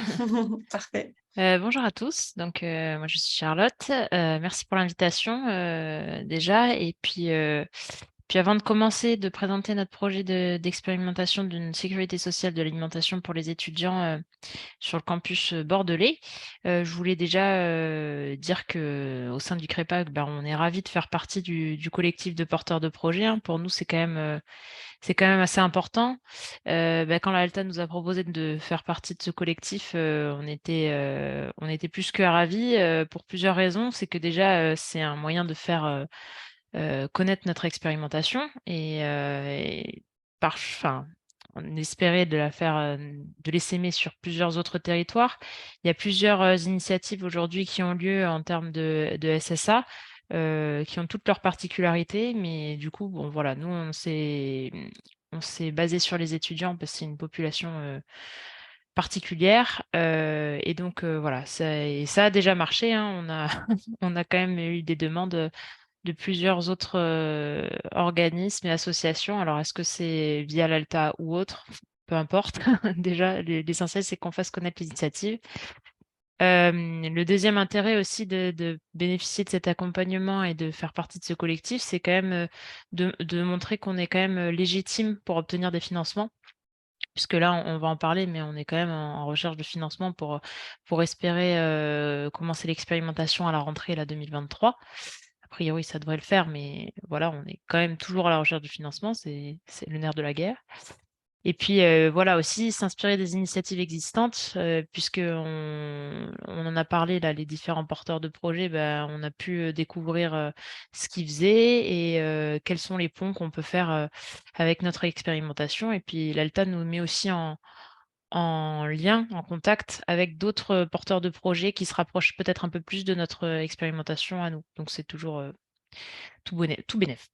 Parfait. Bonjour à tous. Donc, moi, je suis Charlotte. Merci pour l'invitation déjà. Et puis avant de commencer de présenter notre projet d'expérimentation d'une sécurité sociale de l'alimentation pour les étudiants sur le campus bordelais, je voulais déjà dire qu'au sein du CREPAC, on est ravis de faire partie du collectif de porteurs de projets, hein. Pour nous, c'est quand même assez important. Quand la Alta nous a proposé de faire partie de ce collectif, on était plus que ravis pour plusieurs raisons. C'est que déjà, c'est un moyen de faire connaître notre expérimentation on espérait de l'essaimer sur plusieurs autres territoires. Il y a plusieurs initiatives aujourd'hui qui ont lieu en termes de SSA, qui ont toutes leurs particularités, mais du coup, bon, voilà, nous, on s'est basé sur les étudiants parce que c'est une population particulière. Et donc, voilà, ça a déjà marché, hein. On a quand même eu des demandes de plusieurs autres organismes et associations. Alors, est-ce que c'est via l'Alta ou autre? Peu importe. Déjà, l'essentiel, c'est qu'on fasse connaître l'initiative. Le deuxième intérêt aussi de bénéficier de cet accompagnement et de faire partie de ce collectif, c'est quand même de montrer qu'on est quand même légitime pour obtenir des financements. Puisque là, on va en parler, mais on est quand même en recherche de financement pour espérer commencer l'expérimentation à la rentrée 2023. A priori, ça devrait le faire, mais voilà, on est quand même toujours à la recherche de financement, c'est le nerf de la guerre. Et puis voilà aussi, s'inspirer des initiatives existantes, puisqu'on en a parlé, là, les différents porteurs de projets, on a pu découvrir ce qu'ils faisaient et quels sont les ponts qu'on peut faire avec notre expérimentation. Et puis l'Alta nous met aussi en lien, en contact avec d'autres porteurs de projets qui se rapprochent peut-être un peu plus de notre expérimentation à nous. Donc c'est toujours tout bénef.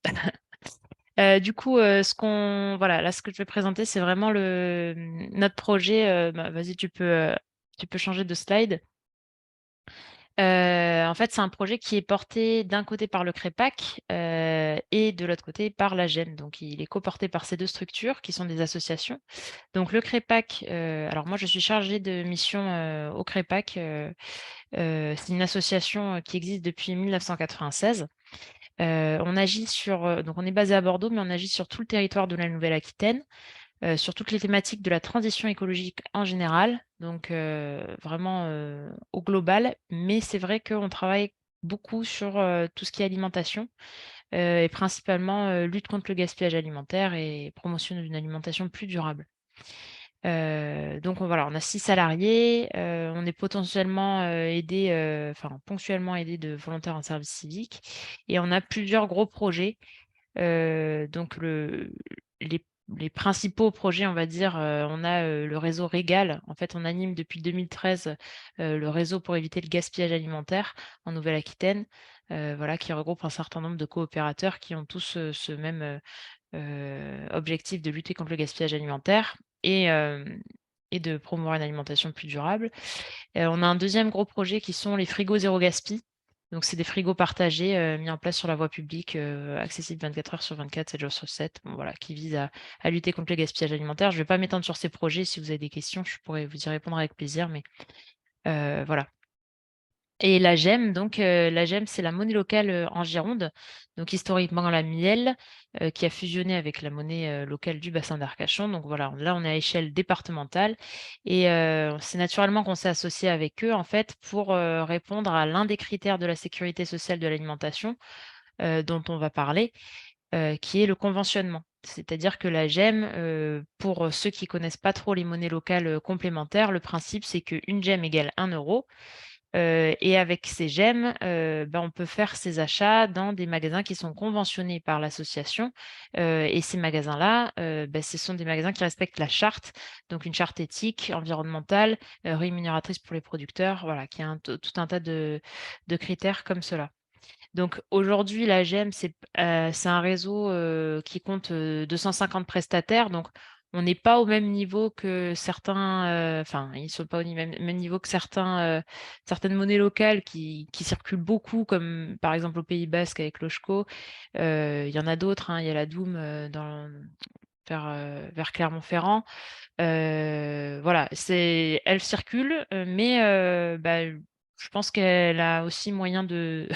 Du coup, voilà, là, ce que je vais présenter, c'est vraiment notre projet. Vas-y, tu peux changer de slide. En fait, c'est un projet qui est porté d'un côté par le CREPAC et de l'autre côté par l'AGEN. Donc, il est coporté par ces deux structures qui sont des associations. Donc, le CREPAC, alors moi, je suis chargée de mission au CREPAC. C'est une association qui existe depuis 1996. On agit donc on est basé à Bordeaux, mais on agit sur tout le territoire de la Nouvelle-Aquitaine, sur toutes les thématiques de la transition écologique en général, donc vraiment au global. Mais c'est vrai qu'on travaille beaucoup sur tout ce qui est alimentation et principalement lutte contre le gaspillage alimentaire et promotion d'une alimentation plus durable. Donc voilà, on a 6 salariés, on est potentiellement ponctuellement aidé de volontaires en service civique et on a plusieurs gros projets. Donc les principaux projets, on va dire, on a le réseau Régal. En fait, on anime depuis 2013 le réseau pour éviter le gaspillage alimentaire en Nouvelle-Aquitaine, voilà, qui regroupe un certain nombre de coopérateurs qui ont tous ce même objectif de lutter contre le gaspillage alimentaire et de promouvoir une alimentation plus durable. On a un deuxième gros projet qui sont les frigos zéro gaspi. Donc, c'est des frigos partagés mis en place sur la voie publique, accessibles 24 heures sur 24, 7 jours sur 7, bon, voilà, qui visent à lutter contre le gaspillage alimentaire. Je ne vais pas m'étendre sur ces projets. Si vous avez des questions, je pourrais vous y répondre avec plaisir, mais voilà. Et la GEM, donc la GEM, c'est la monnaie locale en Gironde, donc historiquement la Miel, qui a fusionné avec la monnaie locale du bassin d'Arcachon. Donc voilà, là on est à échelle départementale et c'est naturellement qu'on s'est associé avec eux en fait pour répondre à l'un des critères de la sécurité sociale de l'alimentation dont on va parler, qui est le conventionnement. C'est-à-dire que la GEM, pour ceux qui connaissent pas trop les monnaies locales complémentaires, le principe c'est qu'une GEM égale 1 euro. Et avec ces GEM, on peut faire ses achats dans des magasins qui sont conventionnés par l'association. Et ces magasins-là, ce sont des magasins qui respectent la charte, donc une charte éthique, environnementale, rémunératrice pour les producteurs, voilà, qui a tout un tas de critères comme cela. Donc aujourd'hui, la GEM, c'est un réseau qui compte 250 prestataires. Donc, on n'est pas au même niveau que certains, ils ne sont pas au même niveau que certaines monnaies locales qui circulent beaucoup, comme par exemple au Pays Basque avec l'Oshko. Il y en a d'autres, hein, il y a la Doum vers Clermont-Ferrand. Voilà, elle circule, mais je pense qu'elle a aussi moyen de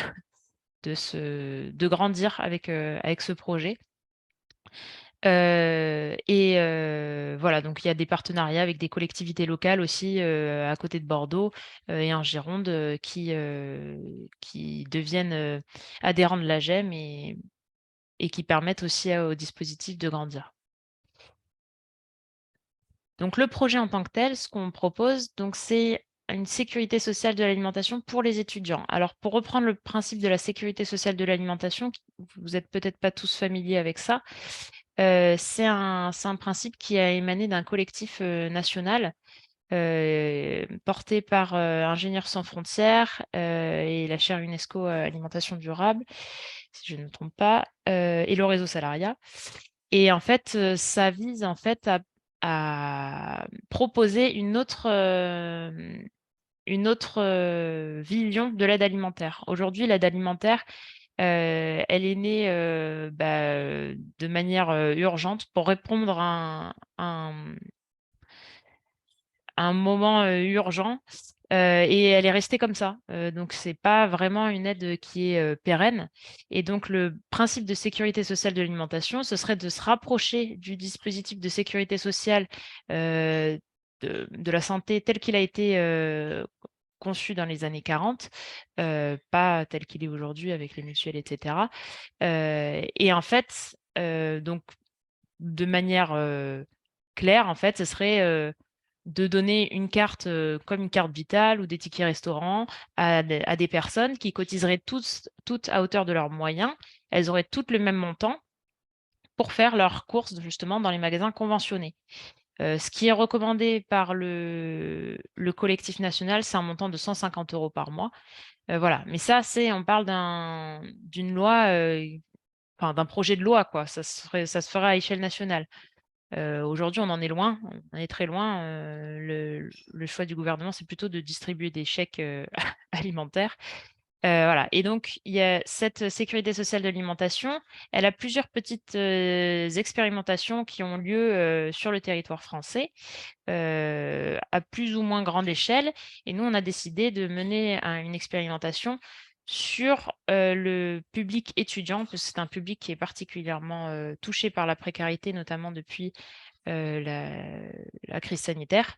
grandir avec ce projet. Voilà, donc il y a des partenariats avec des collectivités locales aussi à côté de Bordeaux et en Gironde qui deviennent adhérents de la GEM et qui permettent aussi au dispositif de grandir. Donc le projet en tant que tel, ce qu'on propose, donc c'est une sécurité sociale de l'alimentation pour les étudiants. Alors pour reprendre le principe de la sécurité sociale de l'alimentation, vous n'êtes peut-être pas tous familiers avec ça, c'est un principe qui a émané d'un collectif national porté par Ingénieurs sans frontières et la chaire UNESCO Alimentation durable, si je ne me trompe pas, et le réseau Salariat. Et en fait, ça vise en fait à proposer une autre vision de l'aide alimentaire. Aujourd'hui, l'aide alimentaire, elle est née de manière urgente pour répondre à un moment urgent et elle est restée comme ça. Donc, ce n'est pas vraiment une aide qui est pérenne. Et donc, le principe de sécurité sociale de l'alimentation, ce serait de se rapprocher du dispositif de sécurité sociale de la santé tel qu'il a été conçu dans les années 40, pas tel qu'il est aujourd'hui avec les mutuelles, etc. Et en fait, donc, de manière claire, en fait, ce serait de donner une carte comme une carte vitale ou des tickets restaurants à des personnes qui cotiseraient toutes à hauteur de leurs moyens. Elles auraient toutes le même montant pour faire leurs courses justement dans les magasins conventionnés. Ce qui est recommandé par le collectif national, c'est un montant de 150 € par mois. Voilà. Mais ça, on parle d'une loi, d'un projet de loi, quoi. Ça se fera à échelle nationale. Aujourd'hui, on en est loin, on est très loin. Le choix du gouvernement, c'est plutôt de distribuer des chèques alimentaires. Voilà. Et donc, il y a cette sécurité sociale de l'alimentation. Elle a plusieurs petites expérimentations qui ont lieu sur le territoire français à plus ou moins grande échelle. Et nous, on a décidé de mener une expérimentation sur le public étudiant, parce que c'est un public qui est particulièrement touché par la précarité, notamment depuis la crise sanitaire.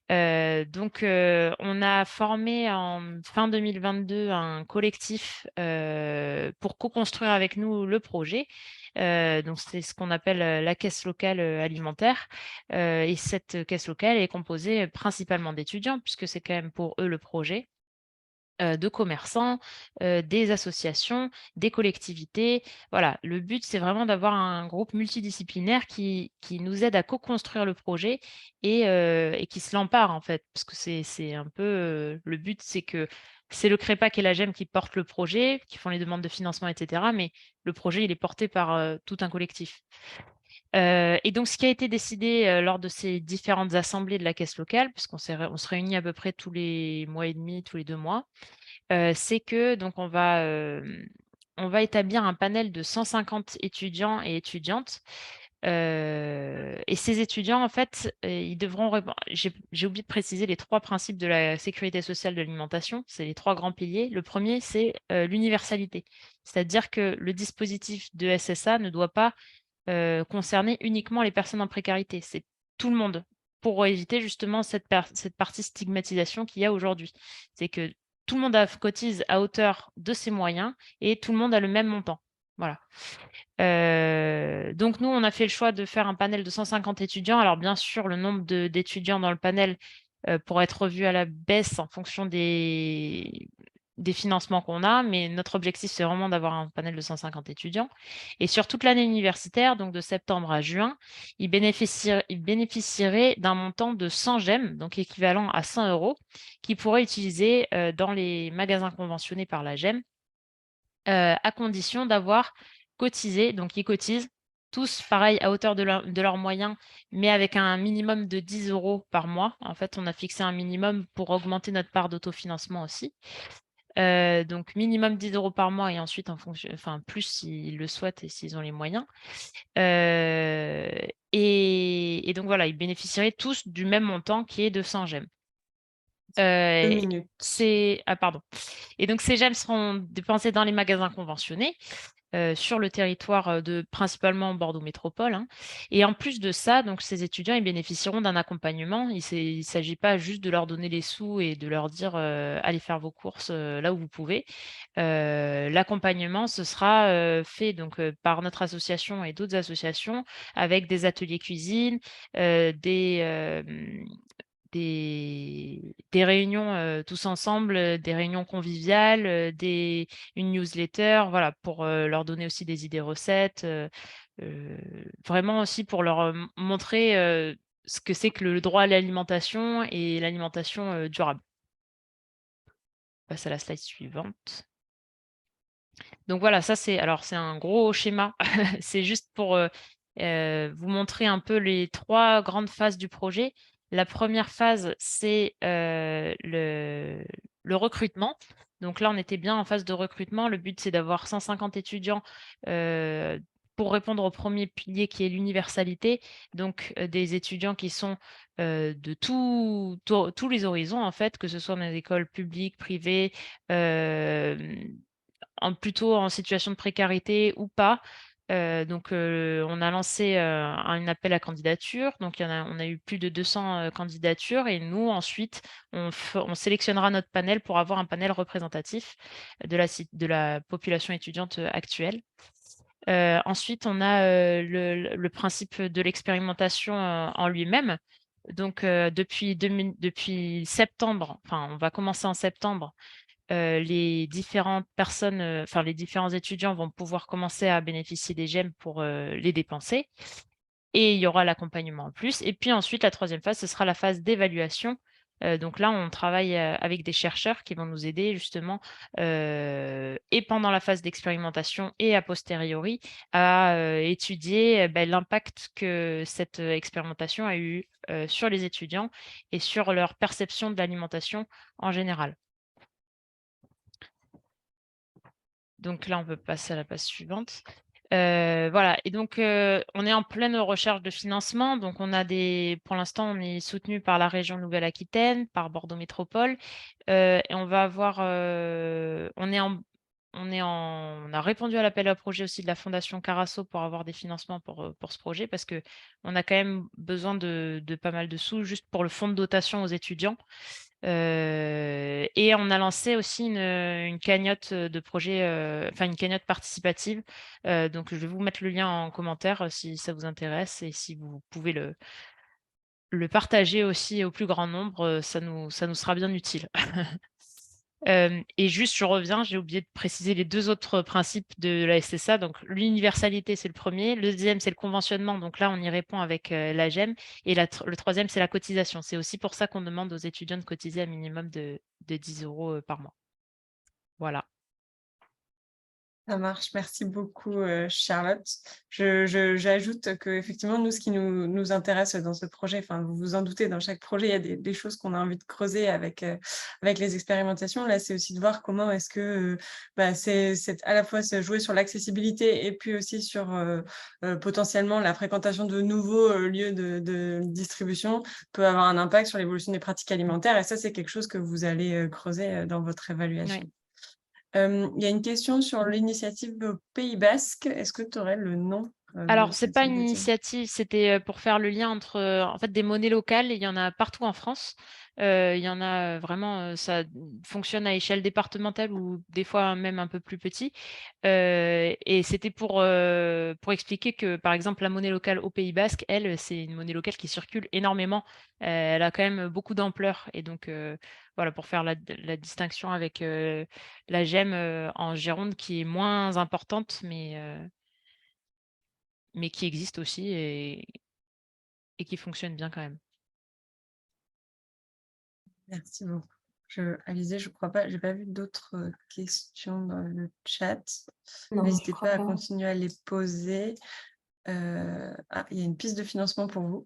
Donc, on a formé en fin 2022 un collectif pour co-construire avec nous le projet. Donc, c'est ce qu'on appelle la caisse locale alimentaire. Et cette caisse locale est composée principalement d'étudiants, puisque c'est quand même pour eux le projet. De commerçants, des associations, des collectivités. Voilà, le but, c'est vraiment d'avoir un groupe multidisciplinaire qui nous aide à co-construire le projet et qui se l'empare, en fait. Parce que c'est un peu, le but, c'est que c'est le CREPAC et la GEM qui portent le projet, qui font les demandes de financement, et cetera, mais le projet, il est porté par, tout un collectif. Et donc ce qui a été décidé, lors de ces différentes assemblées de la caisse locale, puisqu'on se réunit à peu près tous les mois et demi, tous les 2 mois, c'est que donc on va établir un panel de 150 étudiants et étudiantes. Et ces étudiants, en fait, ils devront répondre. J'ai oublié de préciser les 3 principes de la sécurité sociale de l'alimentation. C'est les 3 grands piliers. Le premier, c'est l'universalité. C'est-à-dire que le dispositif de SSA ne doit pas concerner uniquement les personnes en précarité. C'est tout le monde, pour éviter justement cette partie stigmatisation qu'il y a aujourd'hui. C'est que tout le monde cotise à hauteur de ses moyens et tout le monde a le même montant. Voilà. Donc nous, on a fait le choix de faire un panel de 150 étudiants. Alors bien sûr, le nombre d'étudiants dans le panel pourra être revu à la baisse en fonction des financements qu'on a, mais notre objectif, c'est vraiment d'avoir un panel de 150 étudiants. Et sur toute l'année universitaire, donc de septembre à juin, ils bénéficieraient d'un montant de 100 gemmes, donc équivalent à 100 €, qu'ils pourraient utiliser dans les magasins conventionnés par la GEM, à condition d'avoir cotisé. Donc, ils cotisent tous, pareil, à hauteur de leurs moyens, mais avec un minimum de 10 € par mois. En fait, on a fixé un minimum pour augmenter notre part d'autofinancement aussi. Donc, minimum 10 € par mois et ensuite, en fonction, enfin, plus s'ils le souhaitent et s'ils ont les moyens. Et donc, voilà, ils bénéficieraient tous du même montant qui est de 100 gemmes. 2 minutes. Pardon. Et donc, ces gemmes seront dépensées dans les magasins conventionnés sur le territoire de principalement Bordeaux Métropole, hein. Et en plus de ça, donc, ces étudiants, ils bénéficieront d'un accompagnement. Il ne s'agit pas juste de leur donner les sous et de leur dire allez faire vos courses là où vous pouvez. L'accompagnement, ce sera fait donc, par notre association et d'autres associations avec des ateliers cuisine, des réunions tous ensemble, des réunions conviviales, une newsletter, voilà, pour leur donner aussi des idées recettes, vraiment aussi pour leur montrer ce que c'est que le droit à l'alimentation et l'alimentation durable. On passe à la slide suivante. Donc voilà, ça c'est un gros schéma. C'est juste pour vous montrer un peu les 3 grandes phases du projet. La première phase, c'est le recrutement. Donc là, on était bien en phase de recrutement. Le but, c'est d'avoir 150 étudiants pour répondre au premier pilier qui est l'universalité. Donc des étudiants qui sont de tous les horizons, en fait, que ce soit dans les écoles publiques, privées, plutôt en situation de précarité ou pas. Donc, on a lancé un appel à candidature. Donc, on a eu plus de 200 candidatures. Et nous, ensuite, on sélectionnera notre panel pour avoir un panel représentatif de la population étudiante actuelle. Ensuite, on a le principe de l'expérimentation en lui-même. Donc, depuis septembre, enfin, on va commencer en septembre, les différentes personnes, les différents étudiants vont pouvoir commencer à bénéficier des gemmes pour les dépenser. Et il y aura l'accompagnement en plus. Et puis ensuite, la 3e phase, ce sera la phase d'évaluation. Donc là, on travaille avec des chercheurs qui vont nous aider justement et pendant la phase d'expérimentation et a posteriori à étudier l'impact que cette expérimentation a eu sur les étudiants et sur leur perception de l'alimentation en général. Donc là, on peut passer à la page suivante. Voilà, et donc on est en pleine recherche de financement. Donc pour l'instant, on est soutenu par la région Nouvelle-Aquitaine, par Bordeaux Métropole, et on va avoir, on a répondu à l'appel à projet aussi de la Fondation Carasso pour avoir des financements pour ce projet, parce que on a quand même besoin de pas mal de sous juste pour le fonds de dotation aux étudiants. Et on a lancé aussi une cagnotte de projet, enfin une cagnotte participative. Donc je vais vous mettre le lien en commentaire si ça vous intéresse, et si vous pouvez le partager aussi au plus grand nombre, ça nous sera bien utile. Et juste, je reviens, j'ai oublié de préciser les 2 autres principes de la SSA. Donc l'universalité, c'est le premier. Le deuxième, c'est le conventionnement. Donc là, on y répond avec l'AGEM. Et le troisième, c'est la cotisation. C'est aussi pour ça qu'on demande aux étudiants de cotiser un minimum de 10 € par mois. Voilà. Ça marche, merci beaucoup Charlotte. J'ajoute qu'effectivement, nous, ce qui nous intéresse dans ce projet, enfin, vous vous en doutez, dans chaque projet, il y a des choses qu'on a envie de creuser avec les expérimentations. Là, c'est aussi de voir comment est-ce que c'est à la fois se jouer sur l'accessibilité et puis aussi sur potentiellement la fréquentation de nouveaux lieux de distribution peut avoir un impact sur l'évolution des pratiques alimentaires. Et ça, c'est quelque chose que vous allez creuser dans votre évaluation. Oui. Il y a une question sur l'initiative au Pays Basque. Est-ce que tu aurais le nom Alors, c'est pas une initiative, c'était pour faire le lien entre en fait des monnaies locales. Il y en a partout en France. Il y en a vraiment, ça fonctionne à échelle départementale ou des fois même un peu plus petit. Et c'était pour expliquer que, par exemple, la monnaie locale au Pays Basque, elle, c'est une monnaie locale qui circule énormément. Elle a quand même beaucoup d'ampleur. Et donc, voilà, pour faire la distinction avec la GEM en Gironde, qui est moins importante, mais qui existe aussi et qui fonctionne bien quand même. Merci beaucoup. Alizée, je crois pas, j'ai pas vu d'autres questions dans le chat. Non, N'hésitez je crois pas à pas. continuer à les poser. Il y a une piste de financement pour vous.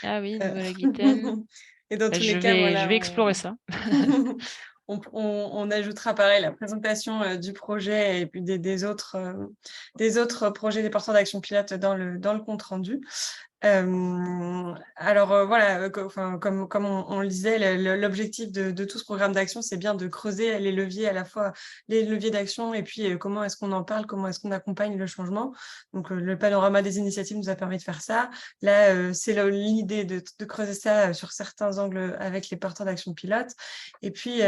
Ah oui, Euh, Nouvelle-Aquitaine. Et dans tous Je les cas, voilà, vais explorer ça. on ajoutera pareil la présentation du projet et puis des autres projets des porteurs d'action pilote dans le compte rendu. Alors voilà, comme on le disait, l'objectif de tout ce programme d'action, c'est bien de creuser les leviers, à la fois les leviers d'action et puis comment est-ce qu'on en parle, comment est-ce qu'on accompagne le changement. Donc le panorama des initiatives nous a permis de faire ça. Là, c'est l'idée de creuser ça sur certains angles avec les porteurs d'action pilote. Et puis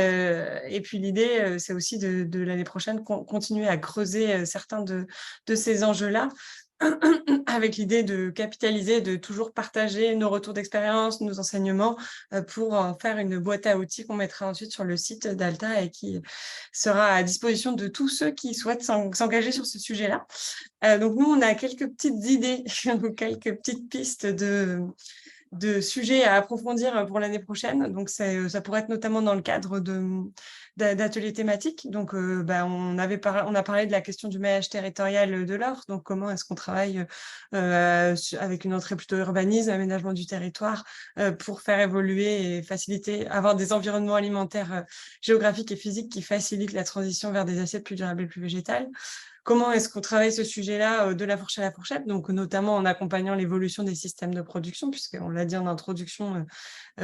l'idée, c'est aussi de l'année prochaine continuer à creuser certains de ces enjeux-là, avec l'idée de capitaliser, de toujours partager nos retours d'expérience, nos enseignements, pour en faire une boîte à outils qu'on mettra ensuite sur le site d'Alta et qui sera à disposition de tous ceux qui souhaitent s'engager sur ce sujet-là. Donc nous, on a quelques petites idées, quelques petites pistes de sujets à approfondir pour l'année prochaine. Donc, ça pourrait être notamment dans le cadre d'ateliers thématiques. Donc, on a parlé de la question du maillage territorial de l'offre. Donc, comment est-ce qu'on travaille avec une entrée plutôt urbanisme, aménagement du territoire, pour faire évoluer et faciliter, avoir des environnements alimentaires géographiques et physiques qui facilitent la transition vers des assiettes plus durables et plus végétales. Comment est-ce qu'on travaille ce sujet-là de la fourche à la fourchette, donc notamment en accompagnant l'évolution des systèmes de production, puisqu'on l'a dit en introduction,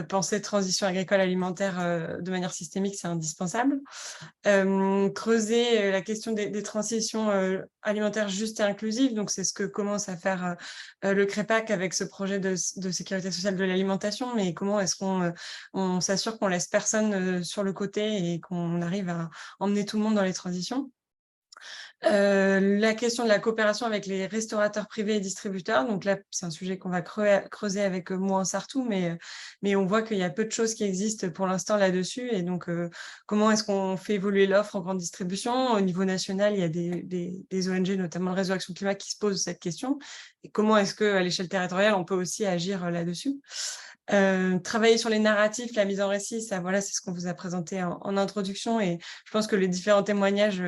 penser transition agricole alimentaire de manière systémique, c'est indispensable. Creuser la question des transitions alimentaires justes et inclusives, donc c'est ce que commence à faire le CREPAC avec ce projet de sécurité sociale de l'alimentation, mais comment est-ce qu'on s'assure qu'on laisse personne sur le côté et qu'on arrive à emmener tout le monde dans les transitions. La question de la coopération avec les restaurateurs privés et distributeurs. Donc là, c'est un sujet qu'on va creuser avec moi en Sartou, mais on voit qu'il y a peu de choses qui existent pour l'instant là-dessus. Et donc, comment est-ce qu'on fait évoluer l'offre en grande distribution? Au niveau national, il y a des ONG, notamment le Réseau Action Climat, qui se posent cette question. Et comment est-ce qu'à l'échelle territoriale, on peut aussi agir là-dessus? Travailler sur les narratifs, la mise en récit, ça, voilà, c'est ce qu'on vous a présenté en introduction, et je pense que les différents témoignages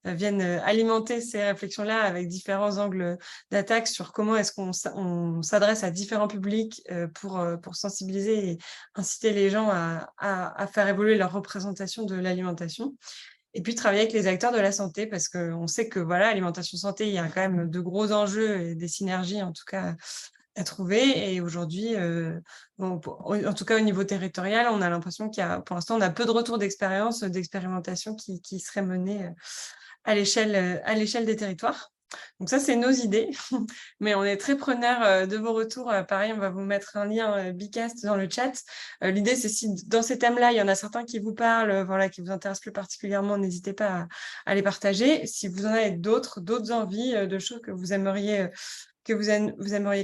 viennent alimenter ces réflexions-là avec différents angles d'attaque sur comment est-ce qu'on s'adresse à différents publics pour sensibiliser et inciter les gens à faire évoluer leur représentation de l'alimentation. Et puis, travailler avec les acteurs de la santé, parce qu'on sait que, voilà, alimentation santé, il y a quand même de gros enjeux et des synergies, en tout cas, à trouver. Et aujourd'hui, en tout cas, au niveau territorial, on a l'impression pour l'instant, on a peu de retours d'expérimentation qui seraient menées à l'échelle des territoires. Donc ça, c'est nos idées, mais on est très preneurs de vos retours. Pareil, on va vous mettre un lien Bicast dans le chat. L'idée, c'est si dans ces thèmes-là, il y en a certains qui vous parlent, voilà, qui vous intéressent plus particulièrement, n'hésitez pas à les partager. Si vous en avez d'autres envies, de choses que vous aimeriez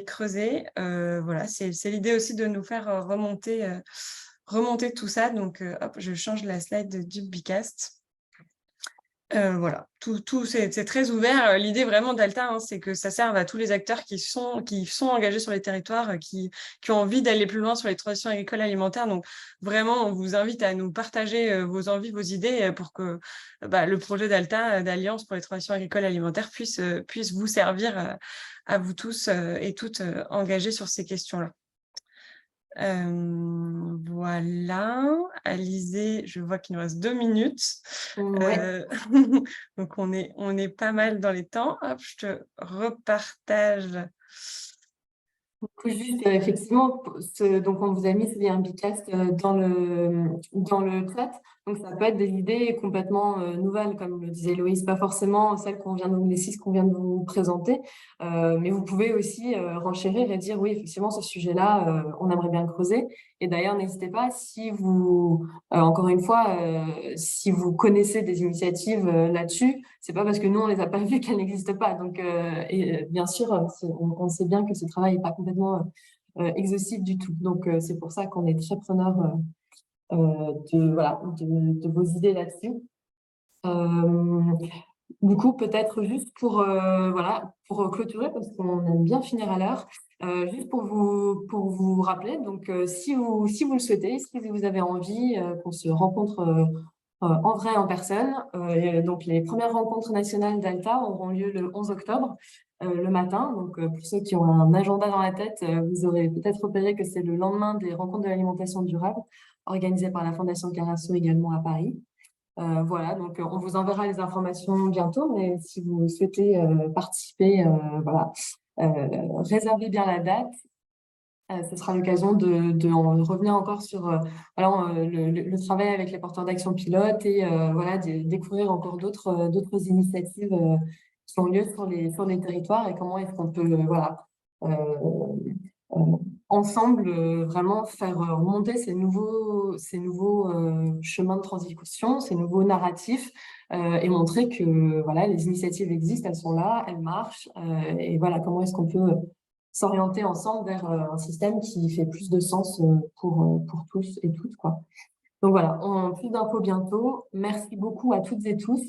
creuser, voilà, c'est l'idée aussi de nous faire remonter tout ça. Donc, hop, je change la slide du Bicast. Voilà, tout c'est très ouvert. L'idée vraiment d'Alta, hein, c'est que ça serve à tous les acteurs qui sont engagés sur les territoires, qui ont envie d'aller plus loin sur les transitions agricoles alimentaires. Donc vraiment, on vous invite à nous partager vos envies, vos idées pour que le projet d'Alta, d'Alliance pour les transitions agricoles alimentaires, puisse vous servir à vous tous et toutes engagés sur ces questions-là. Voilà, Alizé, je vois qu'il nous reste 2 minutes. Ouais. Donc on est pas mal dans les temps. Hop, je te repartage. Juste, effectivement, donc on vous a mis ce lien Bicast dans le chat. Donc ça peut être des idées complètement nouvelles, comme le disait Loïs, pas forcément celles les 6 qu'on vient de vous présenter, mais vous pouvez aussi renchérir et dire oui, effectivement, ce sujet-là, on aimerait bien creuser. Et d'ailleurs, n'hésitez pas, si vous, encore une fois, si vous connaissez des initiatives là-dessus, c'est pas parce que nous on les a pas vues qu'elles n'existent pas. Donc, bien sûr, on sait bien que ce travail n'est pas complètement exhaustif du tout. Donc, c'est pour ça qu'on est très preneur de vos idées là-dessus. Du coup, peut-être juste pour clôturer, parce qu'on aime bien finir à l'heure, juste pour vous rappeler, donc si vous le souhaitez, si vous avez envie qu'on se rencontre en vrai, en personne, donc les premières rencontres nationales d'Alta auront lieu le 11 octobre, le matin. Donc pour ceux qui ont un agenda dans la tête, vous aurez peut-être repéré que c'est le lendemain des rencontres de l'alimentation durable, organisées par la Fondation Carasso également à Paris. Voilà, donc on vous enverra les informations bientôt, mais si vous souhaitez participer, réservez bien la date. Ce sera l'occasion de en revenir encore sur le travail avec les porteurs d'action pilote et de découvrir encore d'autres initiatives qui ont lieu sur les territoires et comment est-ce qu'on peut euh, euh, ensemble vraiment faire remonter ces nouveaux chemins de transition, ces nouveaux narratifs et montrer que voilà, les initiatives existent, elles sont là, elles marchent et voilà, comment est-ce qu'on peut s'orienter ensemble vers un système qui fait plus de sens pour tous et toutes, quoi. Donc voilà, on plus d'infos bientôt. Merci beaucoup à toutes et tous.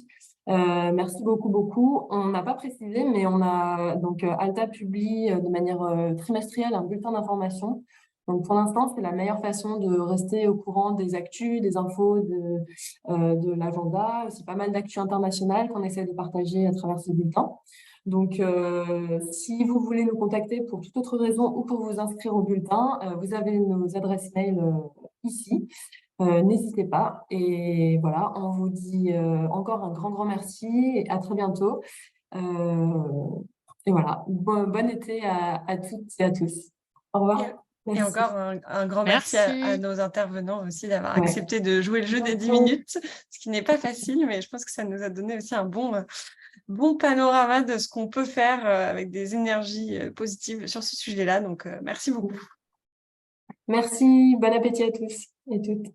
Merci beaucoup. On n'a pas précisé, mais on a donc Alta publie de manière trimestrielle un bulletin d'information. Donc pour l'instant, c'est la meilleure façon de rester au courant des actus, des infos, de l'agenda, aussi pas mal d'actus internationales qu'on essaie de partager à travers ce bulletin. Donc, si vous voulez nous contacter pour toute autre raison ou pour vous inscrire au bulletin, vous avez nos adresses mail ici. N'hésitez pas. Et voilà, on vous dit encore un grand merci et à très bientôt. Et voilà, bon été à toutes et à tous. Au revoir. Et Merci. encore un grand merci à nos intervenants aussi d'avoir accepté de jouer le jeu des 10 minutes, ce qui n'est pas facile, mais je pense que ça nous a donné aussi un bon panorama de ce qu'on peut faire avec des énergies positives sur ce sujet-là. Donc, merci beaucoup. Merci, bon appétit à tous et toutes.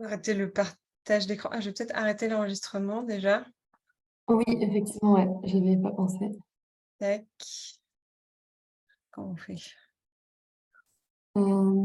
Arrêter le partage d'écran. Ah, je vais peut-être arrêter l'enregistrement déjà. Oui, effectivement, ouais, je n'y avais pas pensé. Tac. Comment on fait ?